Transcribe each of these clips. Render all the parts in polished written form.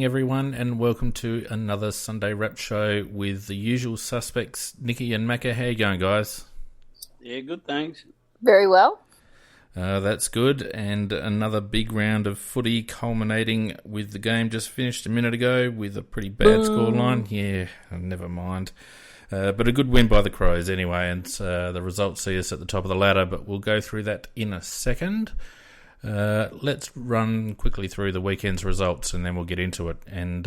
morning, everyone, and welcome to another Sunday Wrap Show with the usual suspects, Nikki and Macca. How you going, guys? Yeah, good, thanks. Very well. That's good, and another big round of footy culminating with the game just finished a minute ago with a pretty bad scoreline. Yeah, never mind. But a good win by the Crows anyway, and the results see us at the top of the ladder, but we'll go through that in a second. Let's run quickly through the weekend's results and then we'll get into it. And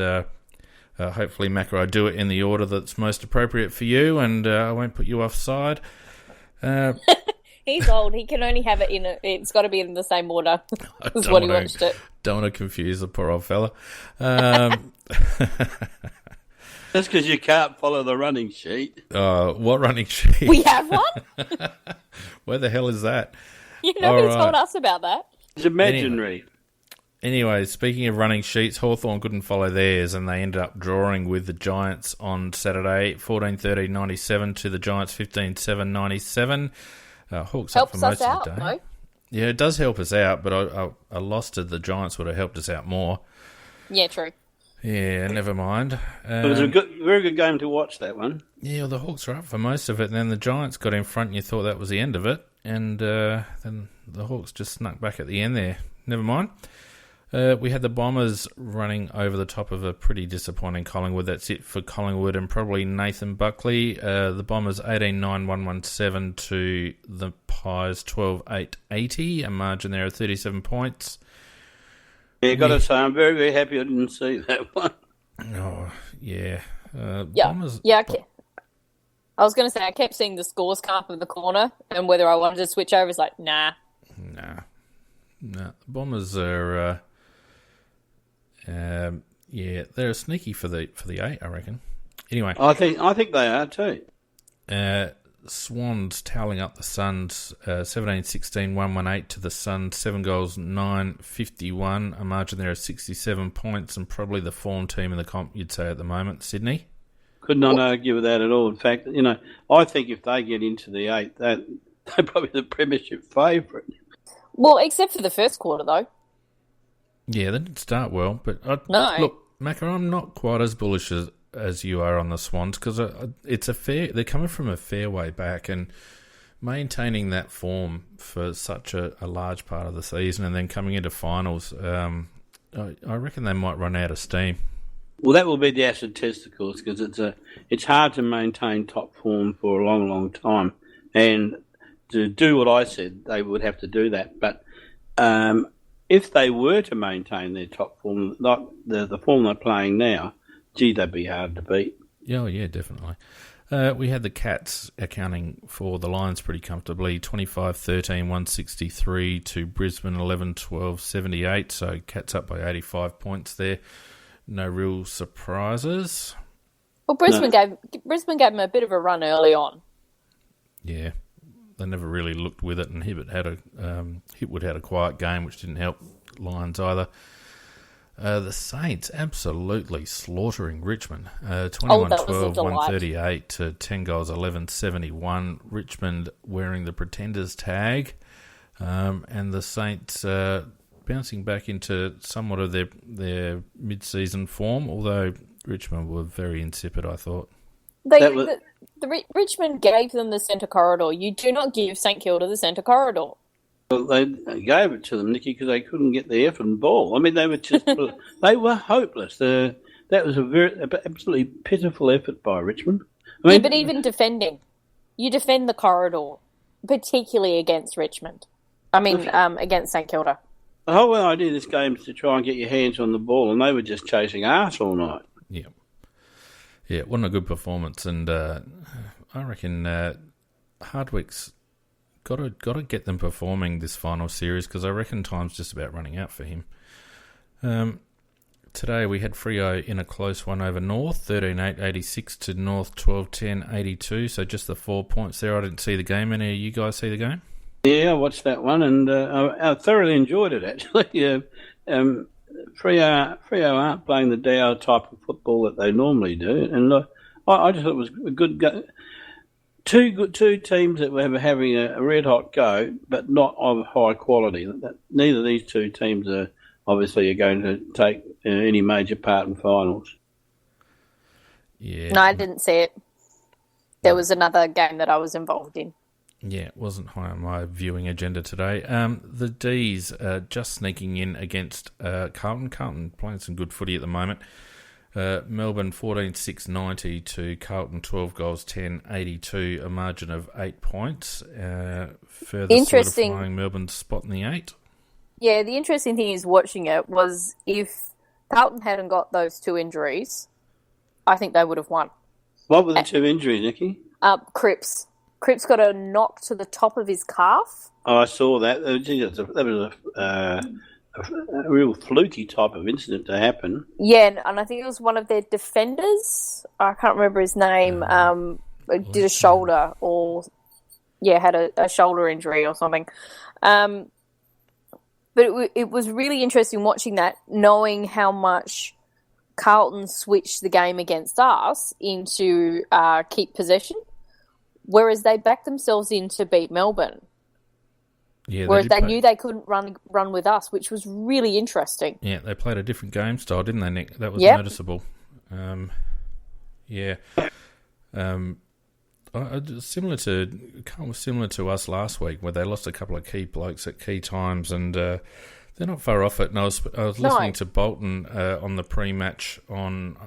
hopefully, Macca, I do it in the order that's most appropriate for you, and I won't put you offside. He's old. He can only have it in it's got to be in the same order as what he watched it. Don't want to confuse the poor old fella. That's because you can't follow the running sheet. What running sheet? We have one? Where the hell is that? You know who told us about that? It's imaginary. Anyway, speaking of running sheets, Hawthorn couldn't follow theirs and they ended up drawing with the Giants on Saturday, 14-13-97 to the Giants 15-7-97. Hawks helps up for most us of the out, day. though. Yeah, it does help us out, but a loss to the Giants would have helped us out more. Yeah, true. Yeah, never mind. It was a very good game to watch, that one. Yeah, well, the Hawks were up for most of it, and then the Giants got in front and you thought that was the end of it, and then the Hawks just snuck back at the end there. Never mind. We had the Bombers running over the top of a pretty disappointing Collingwood. That's it for Collingwood and probably Nathan Buckley. The Bombers 18-9-117 to the Pies 12-8-80, a margin there of 37 points. Yeah, got to say, I'm very, very happy I didn't see that one. Oh, yeah. Bombers, I was going to say, I kept seeing the scores come up in the corner, and whether I wanted to switch over is like, nah. The Bombers are, they're sneaky for the 8, I reckon. Anyway, I think they are too. Swans toweling up the Suns, 17-16, 118 to the Suns, 7 goals, 9-51, a margin there of 67 points, and probably the form team in the comp, you'd say, at the moment. Sydney? Could not argue with that at all. In fact, I think if they get into the 8, they're probably the premiership favourite. Well, except for the first quarter, though. Yeah, they didn't start well, but no. Look, Macca, I'm not quite as bullish as you are on the Swans because they're coming from a fair way back and maintaining that form for such a large part of the season and then coming into finals, I reckon they might run out of steam. Well, that will be the acid test, of course, because it's hard to maintain top form for a long, long time. And to do what I said, they would have to do that. But if they were to maintain their top form, like the form they're playing now, gee, they'd be hard to beat. Oh, yeah, definitely. We had the Cats accounting for the Lions pretty comfortably, 25-13, 163 to Brisbane, 11-12, 78. So Cats up by 85 points there. No real surprises. Well, Brisbane gave them a bit of a run early on. Yeah, they never really looked with it, and Hipwood had a quiet game, which didn't help Lions either. The Saints absolutely slaughtering Richmond, 21-12, 138 to 10 goals, 11-71. Richmond wearing the Pretenders tag, and the Saints bouncing back into somewhat of their mid-season form, although Richmond were very insipid, I thought. Richmond gave them the centre corridor. You do not give St Kilda the centre corridor. Well, they gave it to them, Nicky, because they couldn't get the effing ball. I mean, they were just they were hopeless. That was a absolutely pitiful effort by Richmond. I mean, but even defending, you defend the corridor, particularly against Richmond. Against St Kilda. The whole idea of this game is to try and get your hands on the ball, and they were just chasing arse all night. Yeah, it wasn't a good performance, and I reckon Hardwick's got to get them performing this final series because I reckon time's just about running out for him. Today we had Freo in a close one over North, 13-8-86 to North, 12-10-82, so just the 4 points there. I didn't see the game. Any of you guys see the game? Yeah, I watched that one and I thoroughly enjoyed it, actually. Freo aren't playing the Dow type of football that they normally do, and I just thought it was a good go. Two teams that were having a red hot go, but not of high quality. Neither of these two teams are obviously are going to take any major part in finals. Yeah. No, I didn't see it. There was another game that I was involved in. Yeah, it wasn't high on my viewing agenda today. The D's just sneaking in against Carlton. Carlton playing some good footy at the moment. Melbourne 14-6-90 to Carlton 12 goals 10-82, a margin of 8 points. Further solidifying Melbourne's spot in the 8. Yeah, the interesting thing is watching it was if Carlton hadn't got those 2 injuries, I think they would have won. What were the 2 injuries, Nikki? Cripps. Cripps got a knock to the top of his calf. Oh, I saw that. That was a real fluky type of incident to happen. Yeah, and I think it was one of their defenders. I can't remember his name. Did a shoulder had a shoulder injury or something. But it was really interesting watching that, knowing how much Carlton switched the game against us into keep possession, whereas they backed themselves in to beat Melbourne. Yeah, whereas they knew they couldn't run with us, which was really interesting. Yeah, they played a different game style, didn't they, Nick? That was noticeable. Similar to us last week, where they lost a couple of key blokes at key times, and they're not far off it. And I was listening to Bolton on the pre-match on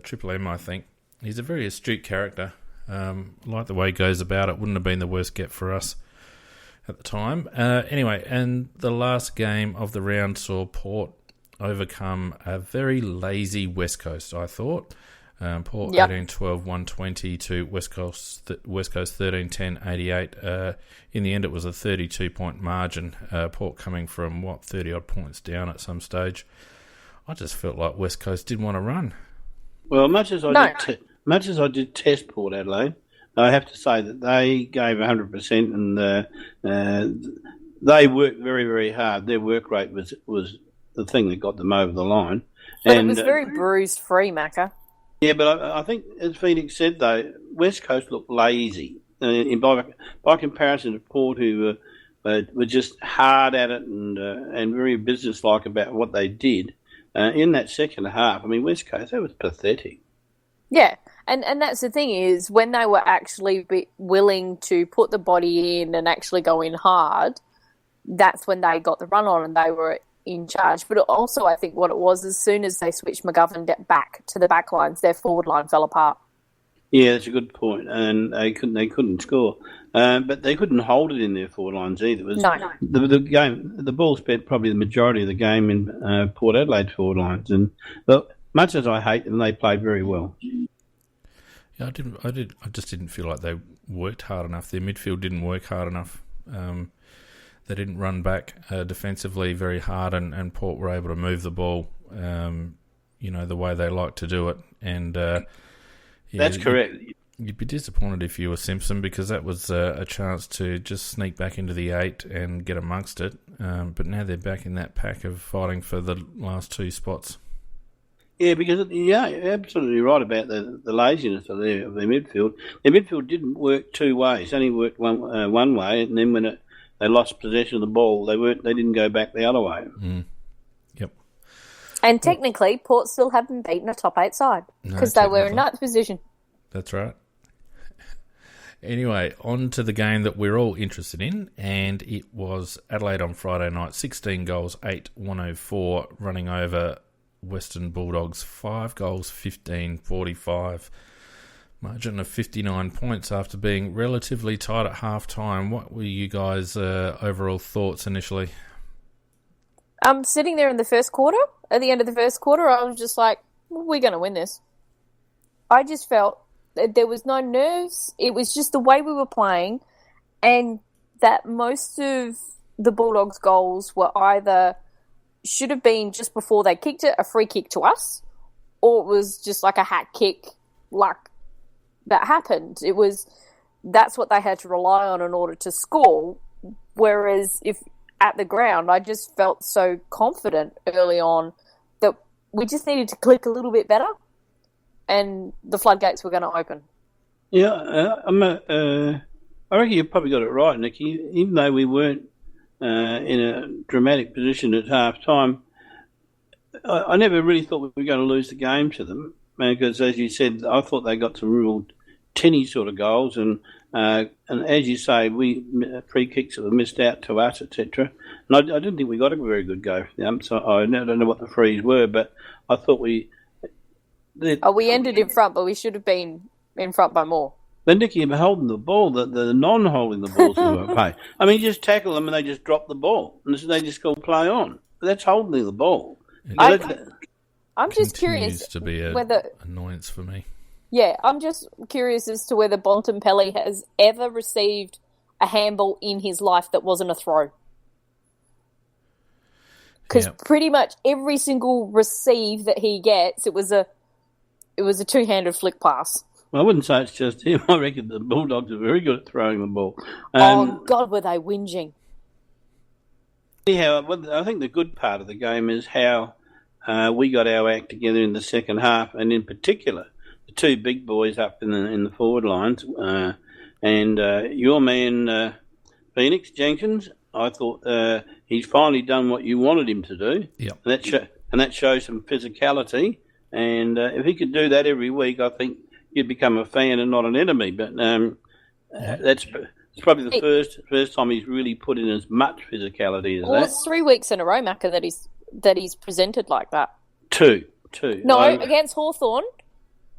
Triple M, I think. He's a very astute character. Like the way he goes about it. Wouldn't have been the worst get for us at the time. Anyway, and the last game of the round saw Port overcome a very lazy West Coast, I thought. Port 18-12-120 to West Coast 13-10-88. In the end, it was a 32-point margin. Port coming from, 30-odd points down at some stage. I just felt like West Coast didn't want to run. Well, much as I did test Port Adelaide, I have to say that they gave 100%, and they worked very, very hard. Their work rate was the thing that got them over the line. But it was very bruise-free, Macca. Yeah, but I think, as Phoenix said, though, West Coast looked lazy. By comparison to Port, who were just hard at it and very businesslike about what they did. In that second half, I mean, West Coast, that was pathetic. Yeah, and that's the thing is, when they were actually willing to put the body in and actually go in hard, that's when they got the run on and they were in charge. But also, I think what it was, as soon as they switched McGovern back to the back lines, their forward line fell apart. Yeah, that's a good point, and they couldn't score, but they couldn't hold it in their forward lines either. The game, the ball spent probably the majority of the game in Port Adelaide's forward lines, and much as I hate them, they played very well. Yeah, I just didn't feel like they worked hard enough. Their midfield didn't work hard enough. They didn't run back defensively very hard, and Port were able to move the ball, the way they like to do it. And that's correct. You'd be disappointed if you were Simpson, because that was a chance to just sneak back into the 8 and get amongst it. But now they're back in that pack of fighting for the last 2 spots. Yeah, because you're absolutely right about the laziness of their midfield. Their midfield didn't work 2 ways; it only worked one way, and then when they lost possession of the ball, they didn't go back the other way. Mm. Yep. And technically, Port still haven't beaten a top 8 side because they were in 9th position. That's right. Anyway, on to the game that we're all interested in, and it was Adelaide on Friday night. 16 goals, 8-104, running over Western Bulldogs. 5 goals, 15-45. Margin of 59 points after being relatively tight at half-time. What were you guys' overall thoughts initially? Sitting there in the first quarter, at the end of the first quarter, I was just like, we're going to win this. I just felt that there was no nerves. It was just the way we were playing, and that most of the Bulldogs' goals were either should have been just before they kicked it, a free kick to us, or it was just like a hat kick, like that happened. That's what they had to rely on in order to score. Whereas if at the ground, I just felt so confident early on that we just needed to click a little bit better, and the floodgates were going to open. Yeah, I reckon you probably got it right, Nicky. Even though we weren't in a dramatic position at half time, I never really thought we were going to lose the game to them because, as you said, I thought they got some real tinny sort of goals, and as you say, we free kicks that were missed out to us, etc. And I didn't think we got a very good go for them. So I don't know what the frees were, but I thought we ended in front, but we should have been in front by more. But Nicky, holding the ball, the non-holding the balls who play. I mean, you just tackle them and they just drop the ball, and they just go play on. That's holding the ball. I'm just curious to be an whether annoyance for me. Yeah, I'm just curious as to whether Bontempelli has ever received a handball in his life that wasn't a throw. Because pretty much every single receive that he gets, it was a two-handed flick pass. Well, I wouldn't say it's just him. I reckon the Bulldogs are very good at throwing the ball. Oh, God, were they whinging. Anyhow, I think the good part of the game is how we got our act together in the second half, and in particular, the two big boys up in the forward lines, and your man Phoenix Jenkins. I thought he's finally done what you wanted him to do. Yep. And that shows some physicality. And if he could do that every week, I think you'd become a fan and not an enemy. But it's probably the first time he's really put in as much physicality as that. It's 3 weeks in a row, Macca, that he's presented like that. Two. No, against Hawthorn,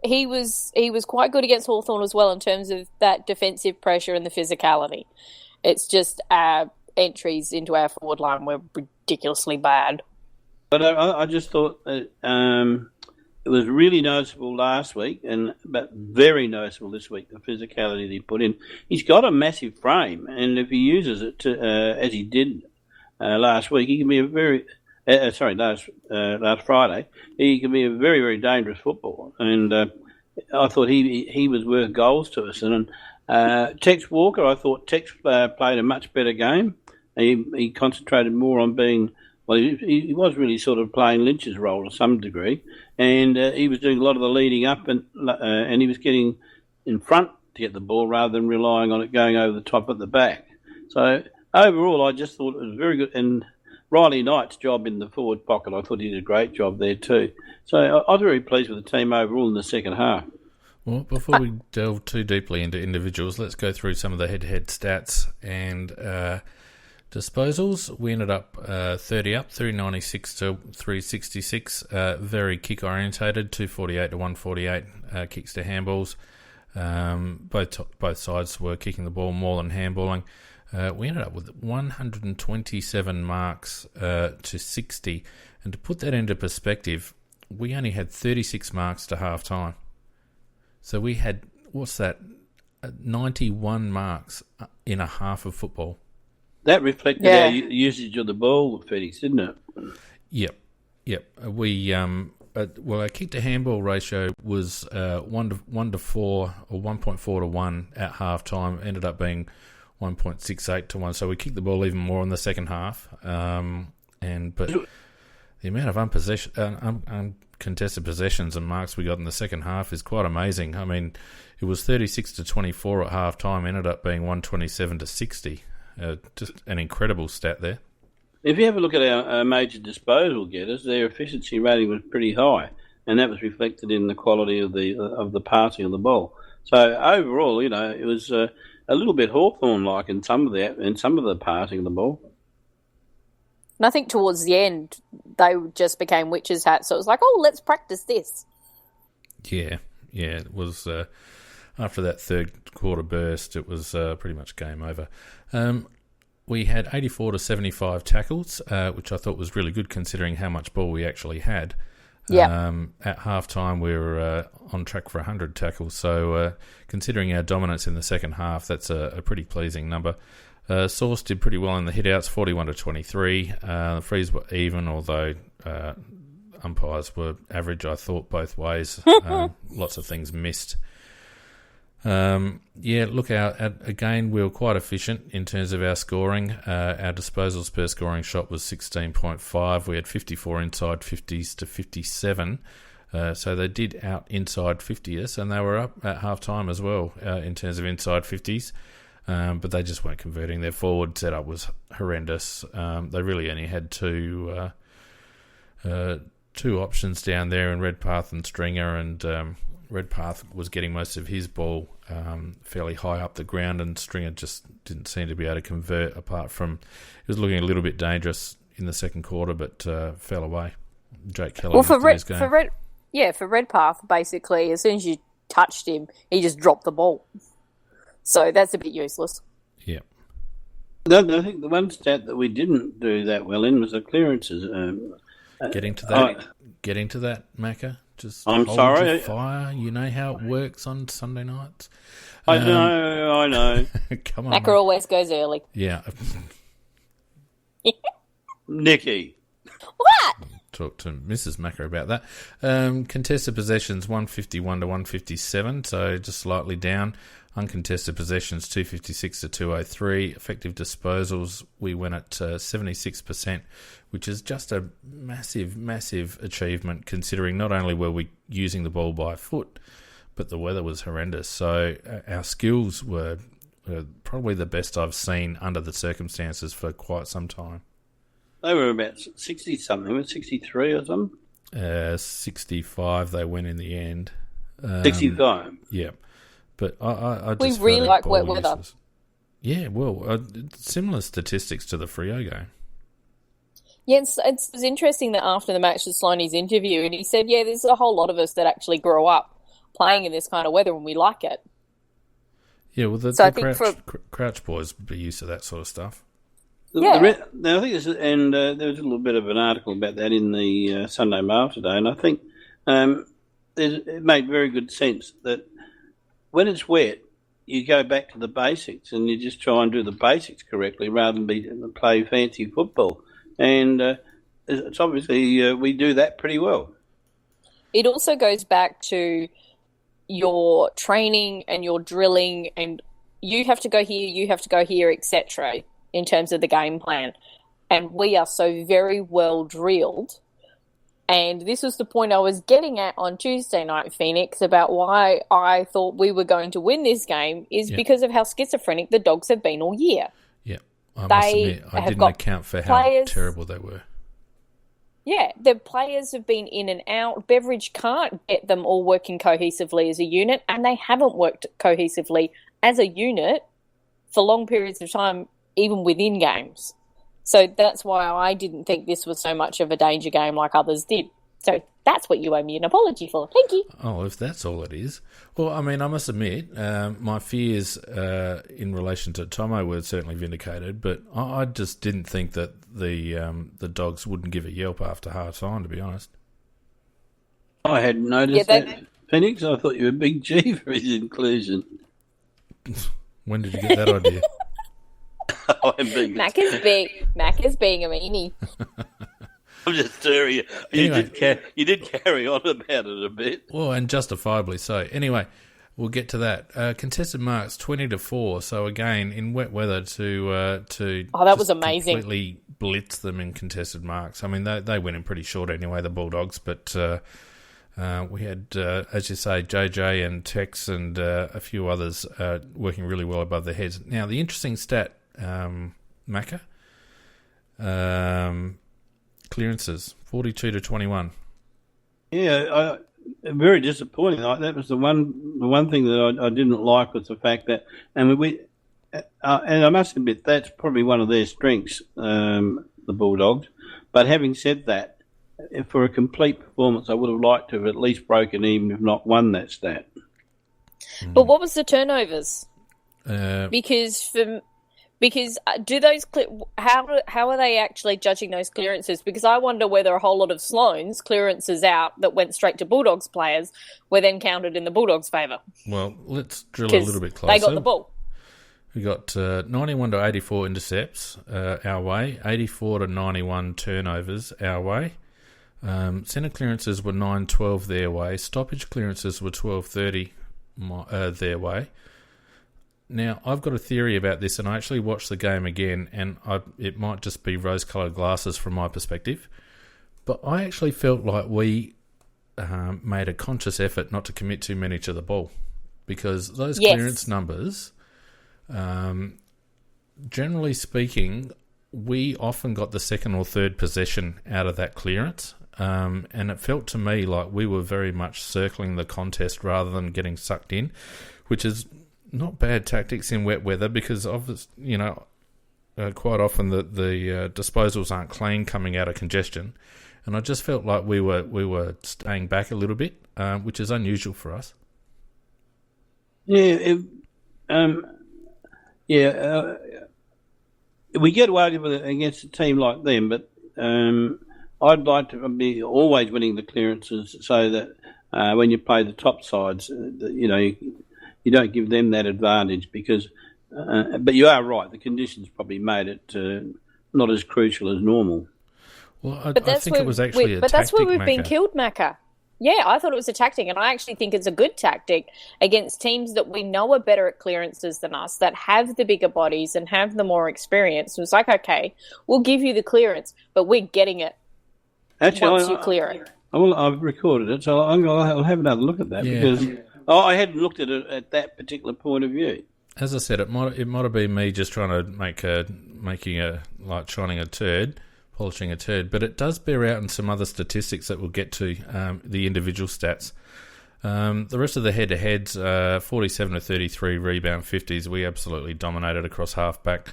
he was quite good against Hawthorn as well in terms of that defensive pressure and the physicality. It's just our entries into our forward line were ridiculously bad. But I just thought that it was really noticeable last week, but very noticeable this week, the physicality that he put in. He's got a massive frame, and if he uses it as he did last week, he can be a very... last Friday, he can be a very, very dangerous footballer. And I thought he was worth goals to us. And Tex Walker, I thought Tex played a much better game. He concentrated more on being... Well, he was really sort of playing Lynch's role to some degree. And he was doing a lot of the leading up, and he was getting in front to get the ball rather than relying on it going over the top at the back. So overall, I just thought it was very good. And Riley Knight's job in the forward pocket, I thought he did a great job there too. So I was very pleased with the team overall in the second half. Well, before we delve too deeply into individuals, let's go through some of the head-to-head stats and disposals. We ended up 30 up, 396 to 366. Very kick-orientated, 248 to 148 kicks to handballs. Both sides were kicking the ball more than handballing. We ended up with 127 marks to 60. And to put that into perspective, we only had 36 marks to half-time. So we had, 91 marks in a half of football. That reflected our usage of the ball, Felix, didn't it? Yep. We our kick to handball ratio was 1 to 4 or 1.4 to 1 at half time. Ended up being 1.68 to 1. So we kicked the ball even more in the second half. But the amount of uncontested possessions and marks we got in the second half is quite amazing. I mean, it was 36 to 24 at half time. Ended up being 127 to 60. Just an incredible stat there. If you have a look at our major disposal getters, their efficiency rating was pretty high, and that was reflected in the quality of the passing of the ball. So overall, it was a little bit Hawthorn-like in some of the passing of the ball. And I think towards the end, they just became witches' hats. So it was like, let's practice this. Yeah. It was after that third quarter burst, it was pretty much game over. We had 84 to 75 tackles, which I thought was really good considering how much ball we actually had. Yeah. At half-time, we were on track for 100 tackles. So considering our dominance in the second half, that's a pretty pleasing number. Source did pretty well in the hit-outs, 41 to 23. The frees were even, although umpires were average, I thought, both ways. Lots of things missed. Again, we were quite efficient in terms of our scoring. Our disposals per scoring shot was 16.5. We had 54 inside 50s to 57. So they did out inside 50 us, and they were up at half time as well in terms of inside 50s. But they just weren't converting. Their forward setup was horrendous. They really only had two two options down there in Redpath and Stringer, and Redpath was getting most of his ball fairly high up the ground, and Stringer just didn't seem to be able to convert, apart from it was looking a little bit dangerous in the second quarter, but fell away. Jake Kelly Well, for his game. for Redpath, basically, as soon as you touched him, he just dropped the ball. So that's a bit useless. Yeah. No, I think the one stat that we didn't do that well in was the clearances. Getting to that, Macca. Just I'm hold sorry. your fire. You know how it works on Sunday nights. I know. Come on, Macca mate. always goes early. Yeah. Nicky. What? Talk to Mrs. Macca about that. Contested possessions 151 to 157, so just slightly down. Uncontested possessions 256 to 203. Effective disposals, we went at 76%, which is just a massive, massive achievement, considering not only were we using the ball by foot, but the weather was horrendous. So our skills were probably the best I've seen under the circumstances for quite some time. They were about 60-something, 63 or something? 65 they went in the end. 65? Yeah. But I We just really found it like ball wet weather. useless. Yeah, well, similar statistics to the Freo game. Yeah, it was interesting that after the match with Sloaney's interview, and he said, yeah, there's a whole lot of us that actually grow up playing in this kind of weather and we like it. Yeah, well, So I the think Crouch boys be used to that sort of stuff. Yeah. Now, I think there was a little bit of an article about that in the Sunday Mail today, and I think it made very good sense that when it's wet, you go back to the basics and you just try and do the basics correctly rather than play fancy football. And it's obviously we do that pretty well. It also goes back to your training and your drilling, and you have to go here, etc., in terms of the game plan. And we are so very well drilled. And this was the point I was getting at on Tuesday night, Phoenix, about why I thought we were going to win this game is because of how schizophrenic the Dogs have been all year. Yeah, I must admit, I didn't account for how terrible they were. Yeah, the players have been in and out. Beveridge can't get them all working cohesively as a unit, and they haven't worked cohesively as a unit for long periods of time, even within games. So that's why I didn't think this was so much of a danger game like others did. So that's what you owe me an apology for. Thank you. Oh, if that's all it is. Well, I mean, I must admit, my fears in relation to Tomo were certainly vindicated, but I just didn't think that the Dogs wouldn't give a yelp after half time, to be honest. I hadn't noticed that. Phoenix, I thought you were Big G for his inclusion. When did you get that idea? Mac is being a meanie. I'm just stirring you. Anyway. You did carry on about it a bit. Well, and justifiably so. Anyway, we'll get to that. Contested marks 20-4. So again, in wet weather to that was amazing. Completely blitz them in contested marks. I mean, they went in pretty short anyway, the Bulldogs, but we had, as you say, JJ and Tex and a few others working really well above their heads. Now, the interesting stat, Macca, clearances 42-21. Yeah, very disappointing. That was the one thing that I didn't like was the fact that, and and I must admit that's probably one of their strengths, the Bulldogs. But having said that, for a complete performance, I would have liked to have at least broken even, if not won that stat. But what was the turnovers? Because do those how are they actually judging those clearances? Because I wonder whether a whole lot of Sloan's clearances out that went straight to Bulldogs players were then counted in the Bulldogs' favour. Well, let's drill a little bit closer. They got the ball. We got 91 to 84 intercepts our way, 84 to 91 turnovers our way. Centre clearances were 9-12 their way. Stoppage clearances were 12-30 their way. Now, I've got a theory about this, and I actually watched the game again, and it might just be rose-coloured glasses from my perspective, but I actually felt like we made a conscious effort not to commit too many to the ball, because those clearance numbers, generally speaking, we often got the second or third possession out of that clearance, and it felt to me like we were very much circling the contest rather than getting sucked in, which is not bad tactics in wet weather because, quite often the disposals aren't clean coming out of congestion, and I just felt like we were staying back a little bit, which is unusual for us. Yeah, we get away with it against a team like them, but I'd like to be always winning the clearances so that when you play the top sides, you don't give them that advantage because. But you are right. The conditions probably made it not as crucial as normal. Well, I think it was actually a tactic, but that's where we've Macca. been killed, Macca. Yeah, I thought it was a tactic, and I actually think it's a good tactic against teams that we know are better at clearances than us, that have the bigger bodies and have the more experience. It was like, okay, we'll give you the clearance, but we're getting it once you clear it. I've recorded it, so I'll have another look at that because I hadn't looked at it at that particular point of view. As I said, it might have been me just trying to polishing a turd, but it does bear out in some other statistics that we'll get to, the individual stats. The rest of the head-to-heads, 47 to 33 rebound 50s, we absolutely dominated across halfback.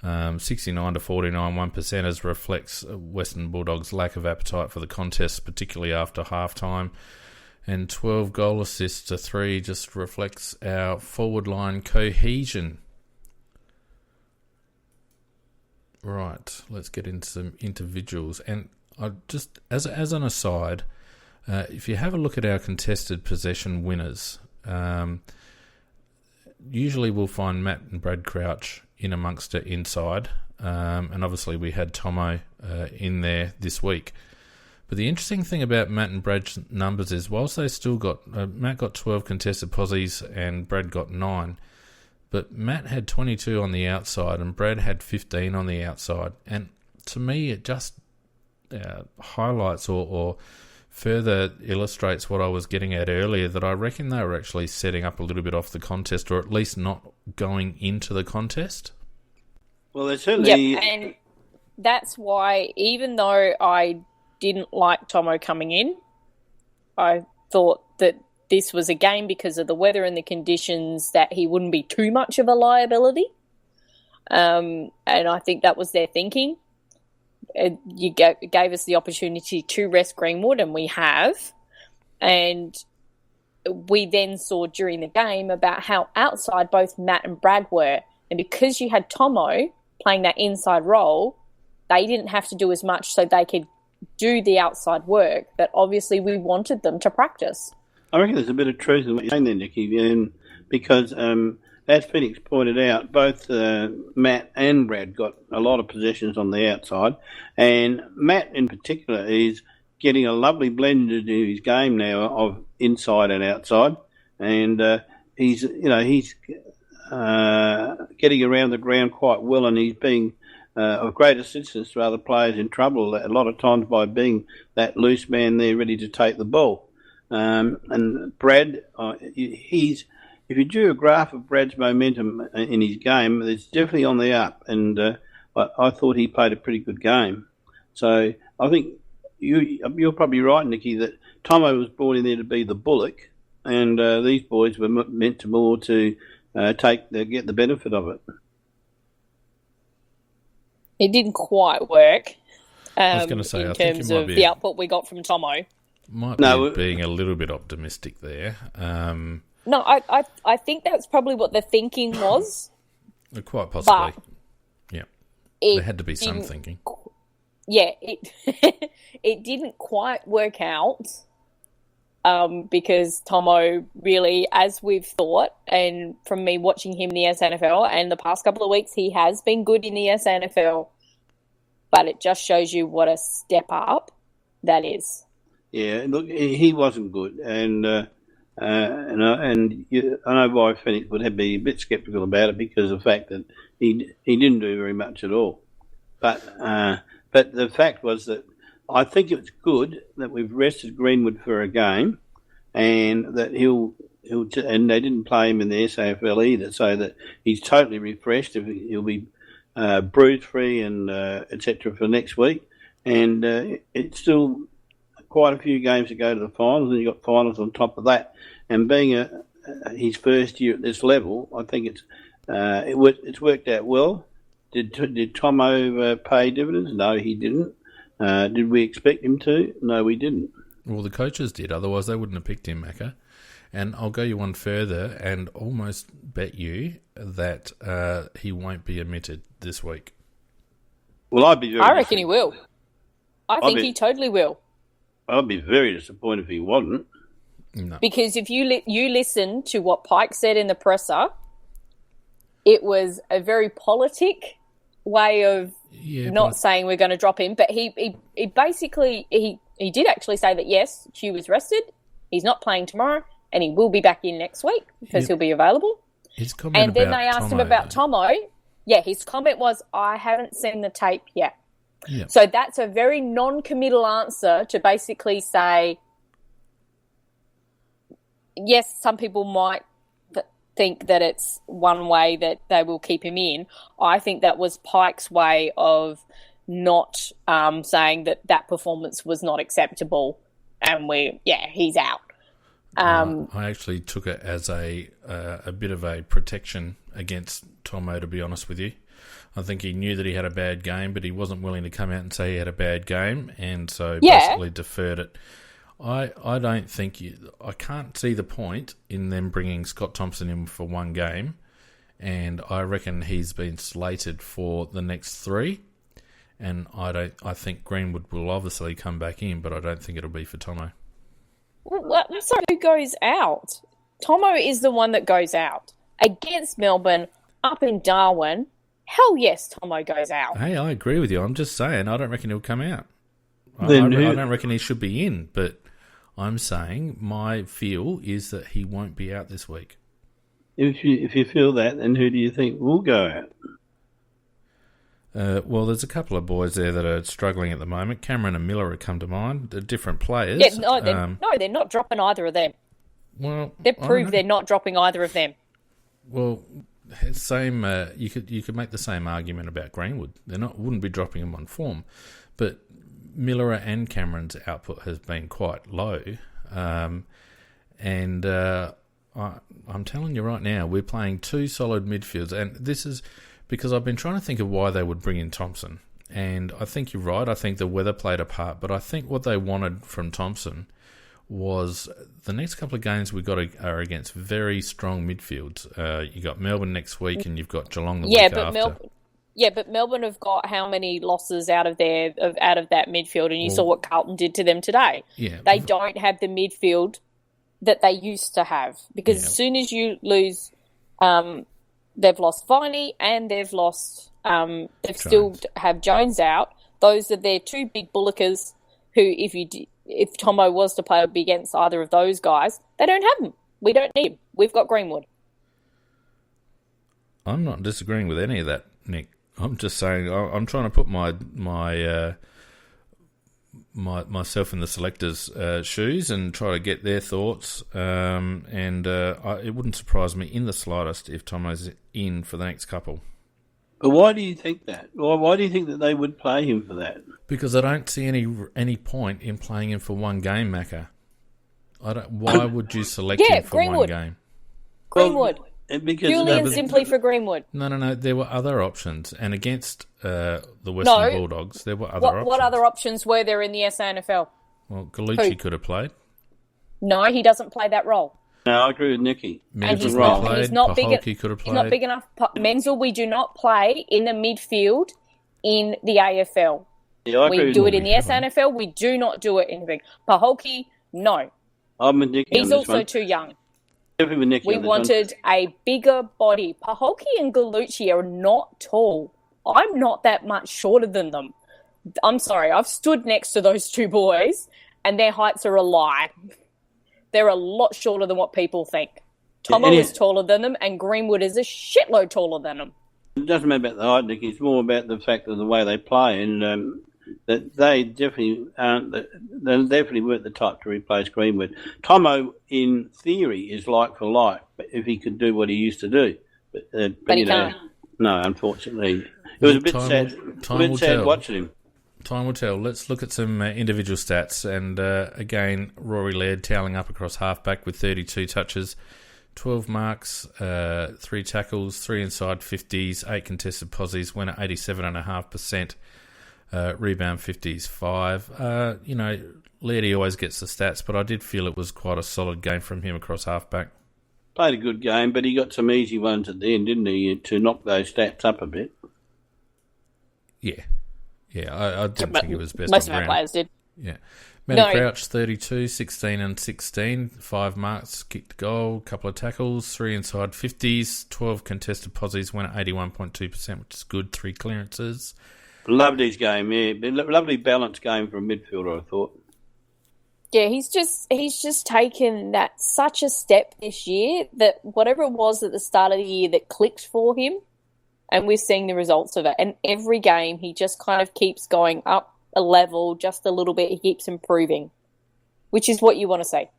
69 to 49 1%, reflects Western Bulldogs' lack of appetite for the contest, particularly after halftime. And 12 goal assists to 3 just reflects our forward line cohesion. Right, let's get into some individuals. And I just, as an aside, if you have a look at our contested possession winners, usually we'll find Matt and Brad Crouch in amongst it inside. And obviously we had Tomo in there this week. But the interesting thing about Matt and Brad's numbers is, whilst they still got... Matt got 12 contested posies and Brad got 9. But Matt had 22 on the outside and Brad had 15 on the outside. And to me, it just highlights or further illustrates what I was getting at earlier, that I reckon they were actually setting up a little bit off the contest, or at least not going into the contest. Well, they certainly... Yep, and that's why, even though I didn't like Tomo coming in, I thought that this was a game, because of the weather and the conditions, that he wouldn't be too much of a liability. And I think that was their thinking. You gave us the opportunity to rest Greenwood, and we have. And we then saw during the game about how outside both Matt and Brad were. And because you had Tomo playing that inside role, they didn't have to do as much, so they could do the outside work. But obviously we wanted them to practice. I reckon there's a bit of truth in what you're saying there, Nikki, because as Phoenix pointed out, both Matt and Brad got a lot of possessions on the outside, and Matt in particular is getting a lovely blend into his game now of inside and outside, and he's getting around the ground quite well, and he's being of great assistance to other players in trouble a lot of times by being that loose man there ready to take the ball. And Brad, if you drew a graph of Brad's momentum in his game, it's definitely on the up, and I thought he played a pretty good game. So I think you're probably right, Nicky, that Tomo was brought in there to be the bullock, and these boys were meant to more to get the benefit of it. It didn't quite work. I was going to say, in I think terms it might of be the output we got from Tomo. Might be being a little bit optimistic there. No, I think that's probably what the thinking was. Quite possibly. Yeah. There had to be some didn't- thinking. Yeah, it didn't quite work out because Tomo really, as we've thought, and from me watching him in the SNFL and the past couple of weeks, he has been good in the SNFL, but it just shows you what a step up that is. Yeah, look, he wasn't good, and I know why Phoenix would be a bit sceptical about it, because of the fact that he didn't do very much at all. But the fact was that I think it's good that we've rested Greenwood for a game, and that and they didn't play him in the SAFL either, so that he's totally refreshed. He'll be bruise free and etc. for next week, and it's still quite a few games to go to the finals, and you got finals on top of that. And being his first year at this level, I think it's worked out well. Did Tomo pay dividends? No, he didn't. Did we expect him to? No, we didn't. Well, the coaches did. Otherwise, they wouldn't have picked him, Macca. And I'll go you one further and almost bet you that he won't be omitted this week. Well, I reckon he will. I think he totally will. I'd be very disappointed if he wasn't. No. Because if you listen to what Pike said in the presser, it was a very politic way of saying we're going to drop him. But he basically he did actually say that, yes, Hugh was rested. He's not playing tomorrow, and he will be back in next week because he'll be available. And then they asked him about Tomo. Yeah, his comment was, I haven't seen the tape yet. Yep. So that's a very non-committal answer to basically say, yes, some people might think that it's one way that they will keep him in. I think that was Pike's way of not saying that performance was not acceptable and he's out. I actually took it as a bit of a protection against Tomo, to be honest with you. I think he knew that he had a bad game, but he wasn't willing to come out and say he had a bad game, and so basically deferred it. I don't think I can't see the point in them bringing Scott Thompson in for one game, and I reckon he's been slated for the next 3. And I think Greenwood will obviously come back in, but I don't think it'll be for Tomo. Well, so who goes out? Tomo is the one that goes out against Melbourne up in Darwin. Hell yes, Tomo goes out. Hey, I agree with you. I'm just saying I don't reckon he'll come out. I Then don't reckon he should be in, but I'm saying my feel is that he won't be out this week. If you feel that, then who do you think will go out? Well, there's a couple of boys there that are struggling at the moment. Cameron and Miller have come to mind. They're different players. Yeah, they're not dropping either of them. Well, they've proved they're not dropping either of them. Well, same. You could make the same argument about Greenwood. Wouldn't be dropping him on form, but Miller and Cameron's output has been quite low, and I'm telling you right now, we're playing 2 solid midfields, and this is because I've been trying to think of why they would bring in Thompson, and I think you're right. I think the weather played a part, but I think what they wanted from Thompson was the next couple of games we got are against very strong midfields. You got Melbourne next week, and you've got Geelong the week after. But Melbourne have got how many losses out of that midfield, and you saw what Carlton did to them today. Yeah, they don't have the midfield that they used to have, because as soon as you lose, they've lost Viney and they've lost. They've still have Jones out. Those are their 2 big bullockers. Who, if Tomo was to play against either of those guys, they don't have him. We don't need him. We've got Greenwood. I'm not disagreeing with any of that, Nick. I'm just saying I'm trying to put myself in the selectors' shoes and try to get their thoughts. It wouldn't surprise me in the slightest if Tomo's in for the next couple. But why do you think that? Why do you think that they would play him for that? Because I don't see any point in playing him for one game, Macca. Why would you select him for Greenwood. one game? Greenwood. Because purely and simply for Greenwood. No. There were other options, and against the Western Bulldogs, there were other options. What other options were there in the SANFL? Well, Gallucci could have played. No, he doesn't play that role. No, I agree with Nicky. Menzel could have played. Paholke could have played. He's not big enough. Menzel, we do not play in the midfield in the AFL. Yeah, I agree. We do it in the SANFL. We do not do it in the Paholke, no. I'm with Nicky. He's also too young. We wanted a bigger body. Paholke and Gallucci are not tall. I'm not that much shorter than them. I'm sorry. I've stood next to those 2 boys, and their heights are a lie. They're a lot shorter than what people think. Tomo is taller than them, and Greenwood is a shitload taller than them. It doesn't matter about the height, Nicky. It's more about the fact of the way they play, and that they definitely aren't. They definitely weren't the type to replace Greenwood. Tomo, in theory, is like for like, but if he could do what he used to do, but he can't. No, unfortunately, it was a bit sad. Watching him. Time will tell. Let's look at some individual stats. And again, Rory Laird toweling up across halfback with 32 touches, 12 marks, 3 tackles, 3 inside 50s, 8 contested posies, went at 87.5%, rebound 50s, 5. Lairdy always gets the stats, but I did feel it was quite a solid game from him across halfback. Played a good game, but he got some easy ones at the end, didn't he, to knock those stats up a bit? Yeah. Yeah, I didn't think it was best most on of our ground. players did. Yeah. Matty Crouch, 32, 16 and 16, 5 marks, kicked a goal, couple of tackles, 3 inside 50s, 12 contested posies, went at 81.2%, which is good, 3 clearances. Loved his game, yeah. Lovely balanced game for a midfielder, I thought. Yeah, he's just taken that such a step this year that whatever it was at the start of the year that clicked for him, and we're seeing the results of it. And every game he just kind of keeps going up a level just a little bit. He keeps improving, which is what you want to see.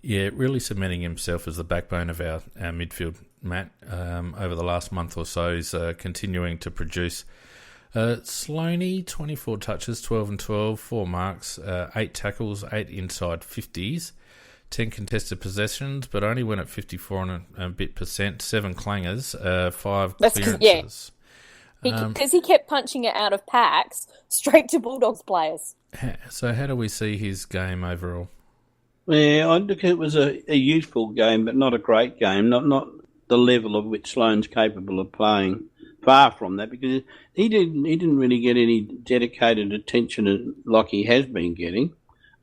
Yeah, really cementing himself as the backbone of our midfield, Matt. Over the last month or so, he's continuing to produce. Sloaney, 24 touches, 12 and 12, 4 marks, 8 tackles, 8 inside 50s, 10 contested possessions, but only went at 54 and a bit percent, 7 clangers, 5 clearances. Because he kept punching it out of packs straight to Bulldogs players. So how do we see his game overall? Yeah, I think it was a useful game, but not a great game, not the level of which Sloane's capable of playing. Far from that, because he didn't really get any dedicated attention like he has been getting.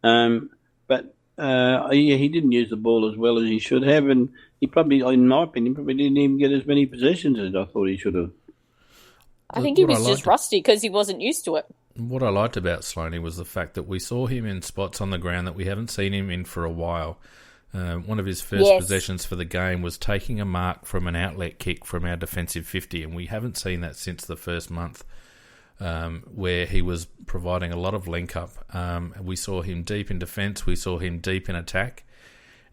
But he didn't use the ball as well as he should have, and he probably, in my opinion, didn't even get as many possessions as I thought he should have. I think he was just rusty because he wasn't used to it. What I liked about Sloaney was the fact that we saw him in spots on the ground that we haven't seen him in for a while. One of his first possessions for the game was taking a mark from an outlet kick from our defensive 50, and we haven't seen that since the first month, where he was providing a lot of link-up. We saw him deep in defence, we saw him deep in attack,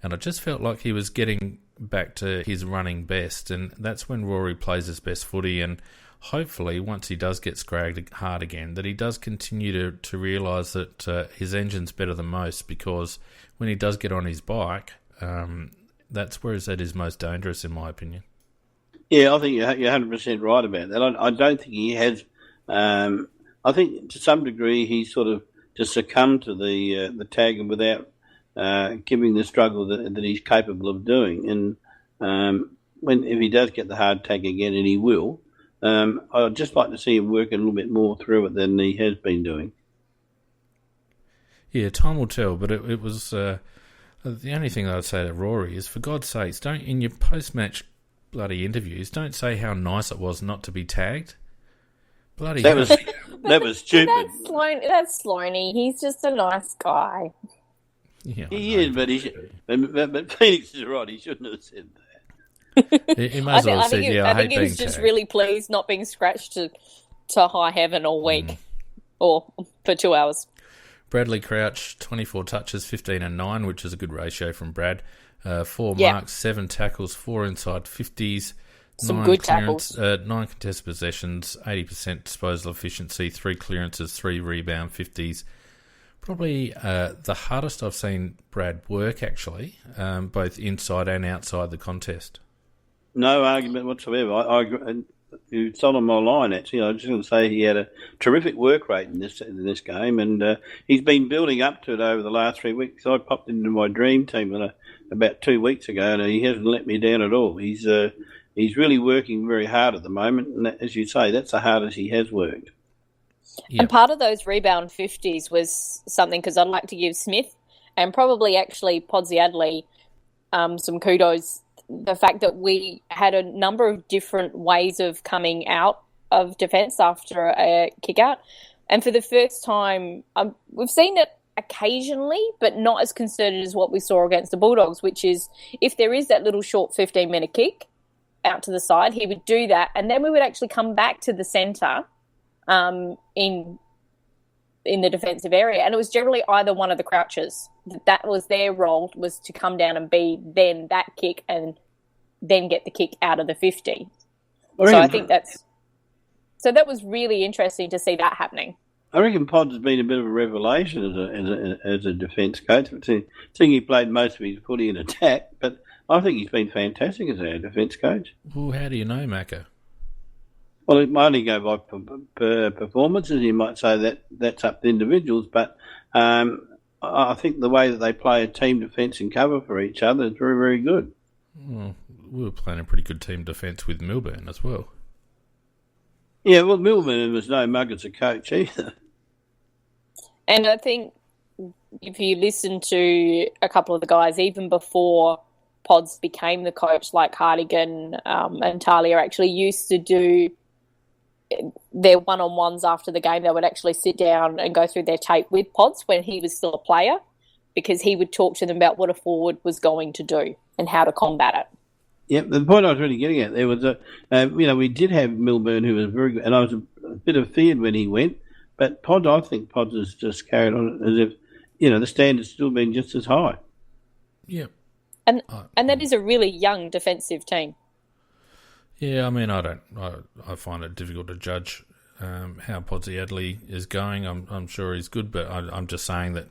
and I just felt like he was getting back to his running best, and that's when Rory plays his best footy, and hopefully, once he does get scragged hard again, that he does continue to realise that his engine's better than most, because when he does get on his bike, that's where he's at his most dangerous, in my opinion. Yeah, I think you're 100% right about that. I don't think he has. I think to some degree he's sort of just succumbed to the tag without giving the struggle that he's capable of doing. And if he does get the hard tag again, and he will, I'd just like to see him work a little bit more through it than he has been doing. Yeah, time will tell, but it was the only thing that I'd say to Rory is, for God's sakes, don't, in your post-match bloody interviews, don't say how nice it was not to be tagged. Bloody that was stupid. That's Sloaney. He's just a nice guy. Yeah, he is, but Phoenix is right. He shouldn't have said that. He might as well have said, I hate being tagged. I think he was just really pleased not being scratched to high heaven all week or for 2 hours. Bradley Crouch, 24 touches, 15 and 9, which is a good ratio from Brad. 4 marks, 7 tackles, 4 inside 50s. Some good tackles. 9 contested possessions, 80% disposal efficiency, 3 clearances, 3 rebound 50s. Probably the hardest I've seen Brad work, actually, both inside and outside the contest. No argument whatsoever. I agree. You sold on my line, actually. I was just going to say he had a terrific work rate in this game, and he's been building up to it over the last 3 weeks. I popped into my dream team about 2 weeks ago, and he hasn't let me down at all. He's really working very hard at the moment, and as you say, that's the hardest he has worked. Yep. And part of those rebound 50s was something, because I'd like to give Smith and probably actually Podsiadly some kudos. The fact that we had a number of different ways of coming out of defence after a kick-out. And for the first time, we've seen it occasionally, but not as concerted as what we saw against the Bulldogs, which is if there is that little short 15-minute kick out to the side, he would do that. And then we would actually come back to the centre in the defensive area. And it was generally either one of the Crouches. That was their role, was to come down and be then that kick and then get the kick out of the 50. So I think that was really interesting to see that happening. I reckon Pod's been a bit of a revelation as a defence coach. I think he played most of his footy in attack, but I think he's been fantastic as a defence coach. Well, how do you know, Macca? Well, it might only go by performances. You might say that's up to individuals, but I think the way that they play a team defence and cover for each other is very, very good. Well, we were playing a pretty good team defence with Milburn as well. Yeah, well, Milburn was no mug as a coach either. And I think if you listen to a couple of the guys, even before Pods became the coach, like Hardigan and Talia actually used to do their one-on-ones after the game. They would actually sit down and go through their tape with Pods when he was still a player, because he would talk to them about what a forward was going to do and how to combat it. Yeah, the point I was really getting at there was we did have Milburn, who was very good, and I was a bit feared when he went. But I think Pods has just carried on as if, the standard's still been just as high. Yeah. And that is a really young defensive team. Yeah, I mean, I find it difficult to judge how Podsy Adley is going. I'm sure he's good, but I'm just saying that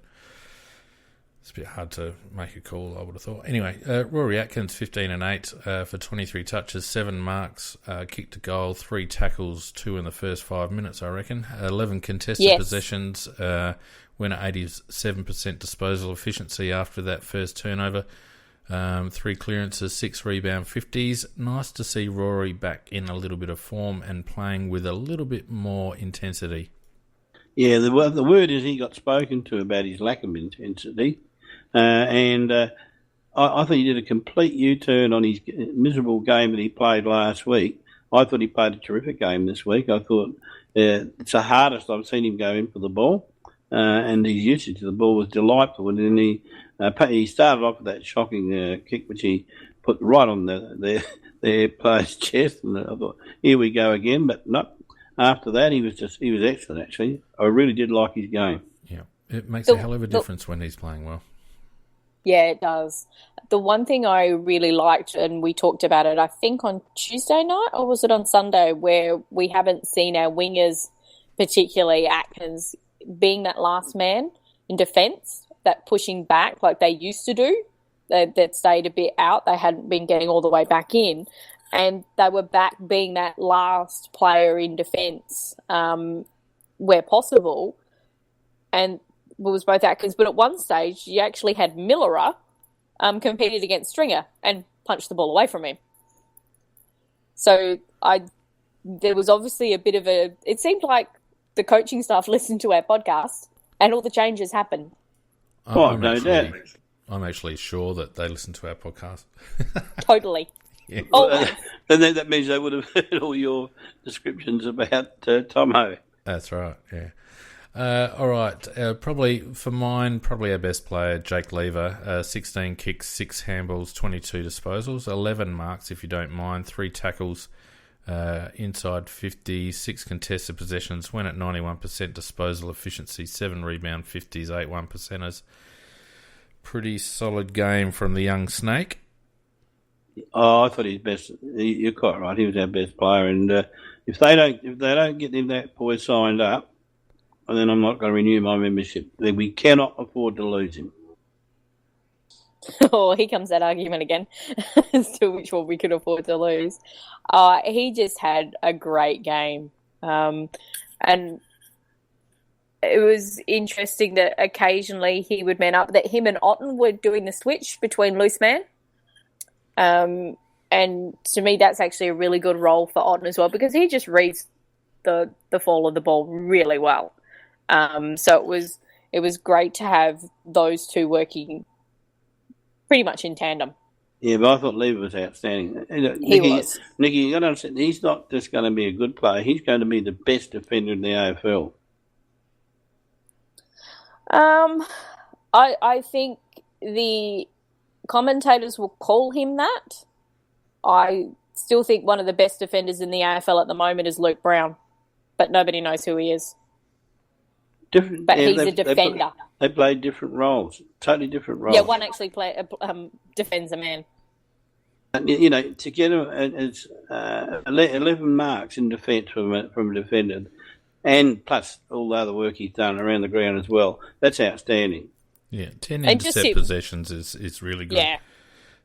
it's a bit hard to make a call, I would have thought. Anyway, Rory Atkins, 15 and 8 for 23 touches, 7 marks, kicked a goal, 3 tackles, 2 in the first 5 minutes, I reckon. 11 contested possessions, went at 87% disposal efficiency after that first turnover. 3 clearances, 6 rebound 50s. Nice to see Rory back in a little bit of form and playing with a little bit more intensity. Yeah, the word is he got spoken to about his lack of intensity. I think he did a complete U-turn on his miserable game that he played last week. I thought he played a terrific game this week. I thought it's the hardest I've seen him go in for the ball, and his usage of the ball was delightful. And then he started off with that shocking kick, which he put right on their player's chest, and I thought, here we go again. But no, after that, he was excellent. Actually, I really did like his game. Yeah, it makes a hell of a difference when he's playing well. Yeah, it does. The one thing I really liked, and we talked about it, I think on Tuesday night, or was it on Sunday, where we haven't seen our wingers, particularly Atkins, being that last man in defence, that pushing back like they used to do. That stayed a bit out. They hadn't been getting all the way back in. And they were back being that last player in defence where possible. And it was both Atkins, but at one stage you actually had Millerer competed against Stringer and punched the ball away from him. So there was obviously a bit of it seemed like the coaching staff listened to our podcast and all the changes happened. I'm actually sure that they listen to our podcast. Totally. Yeah. Then that means they would have heard all your descriptions about Tomo. That's right, yeah. All right, probably our best player, Jake Lever, 16 kicks, 6 handballs, 22 disposals, 11 marks if you don't mind, 3 tackles, inside 50, 6 contested possessions, went at 91% disposal efficiency, 7 rebound 50s, 8 1%ers. Pretty solid game from the young snake. Oh, I thought he's best. You're quite right. He was our best player, and if they don't get him that boy signed up, and then I'm not going to renew my membership. Then we cannot afford to lose him. Oh, here comes that argument again as to which one we could afford to lose. He just had a great game. And it was interesting that occasionally he would man up, that him and Otten were doing the switch between loose man. And to me, that's actually a really good role for Otten as well, because he just reads the fall of the ball really well. So it was great to have those two working pretty much in tandem. Yeah, but I thought Lever was outstanding. He was. Nicky, you got to understand, he's not just going to be a good player. He's going to be the best defender in the AFL. I think the commentators will call him that. I still think one of the best defenders in the AFL at the moment is Luke Brown, but nobody knows who he is. He's a defender. They play different roles, totally different roles. Yeah, one actually defends a man. To get him, it's 11 marks in defence from a defender. and plus all the other work he's done around the ground as well. That's outstanding. Yeah, 10 And just intercept possessions is really good. Yeah.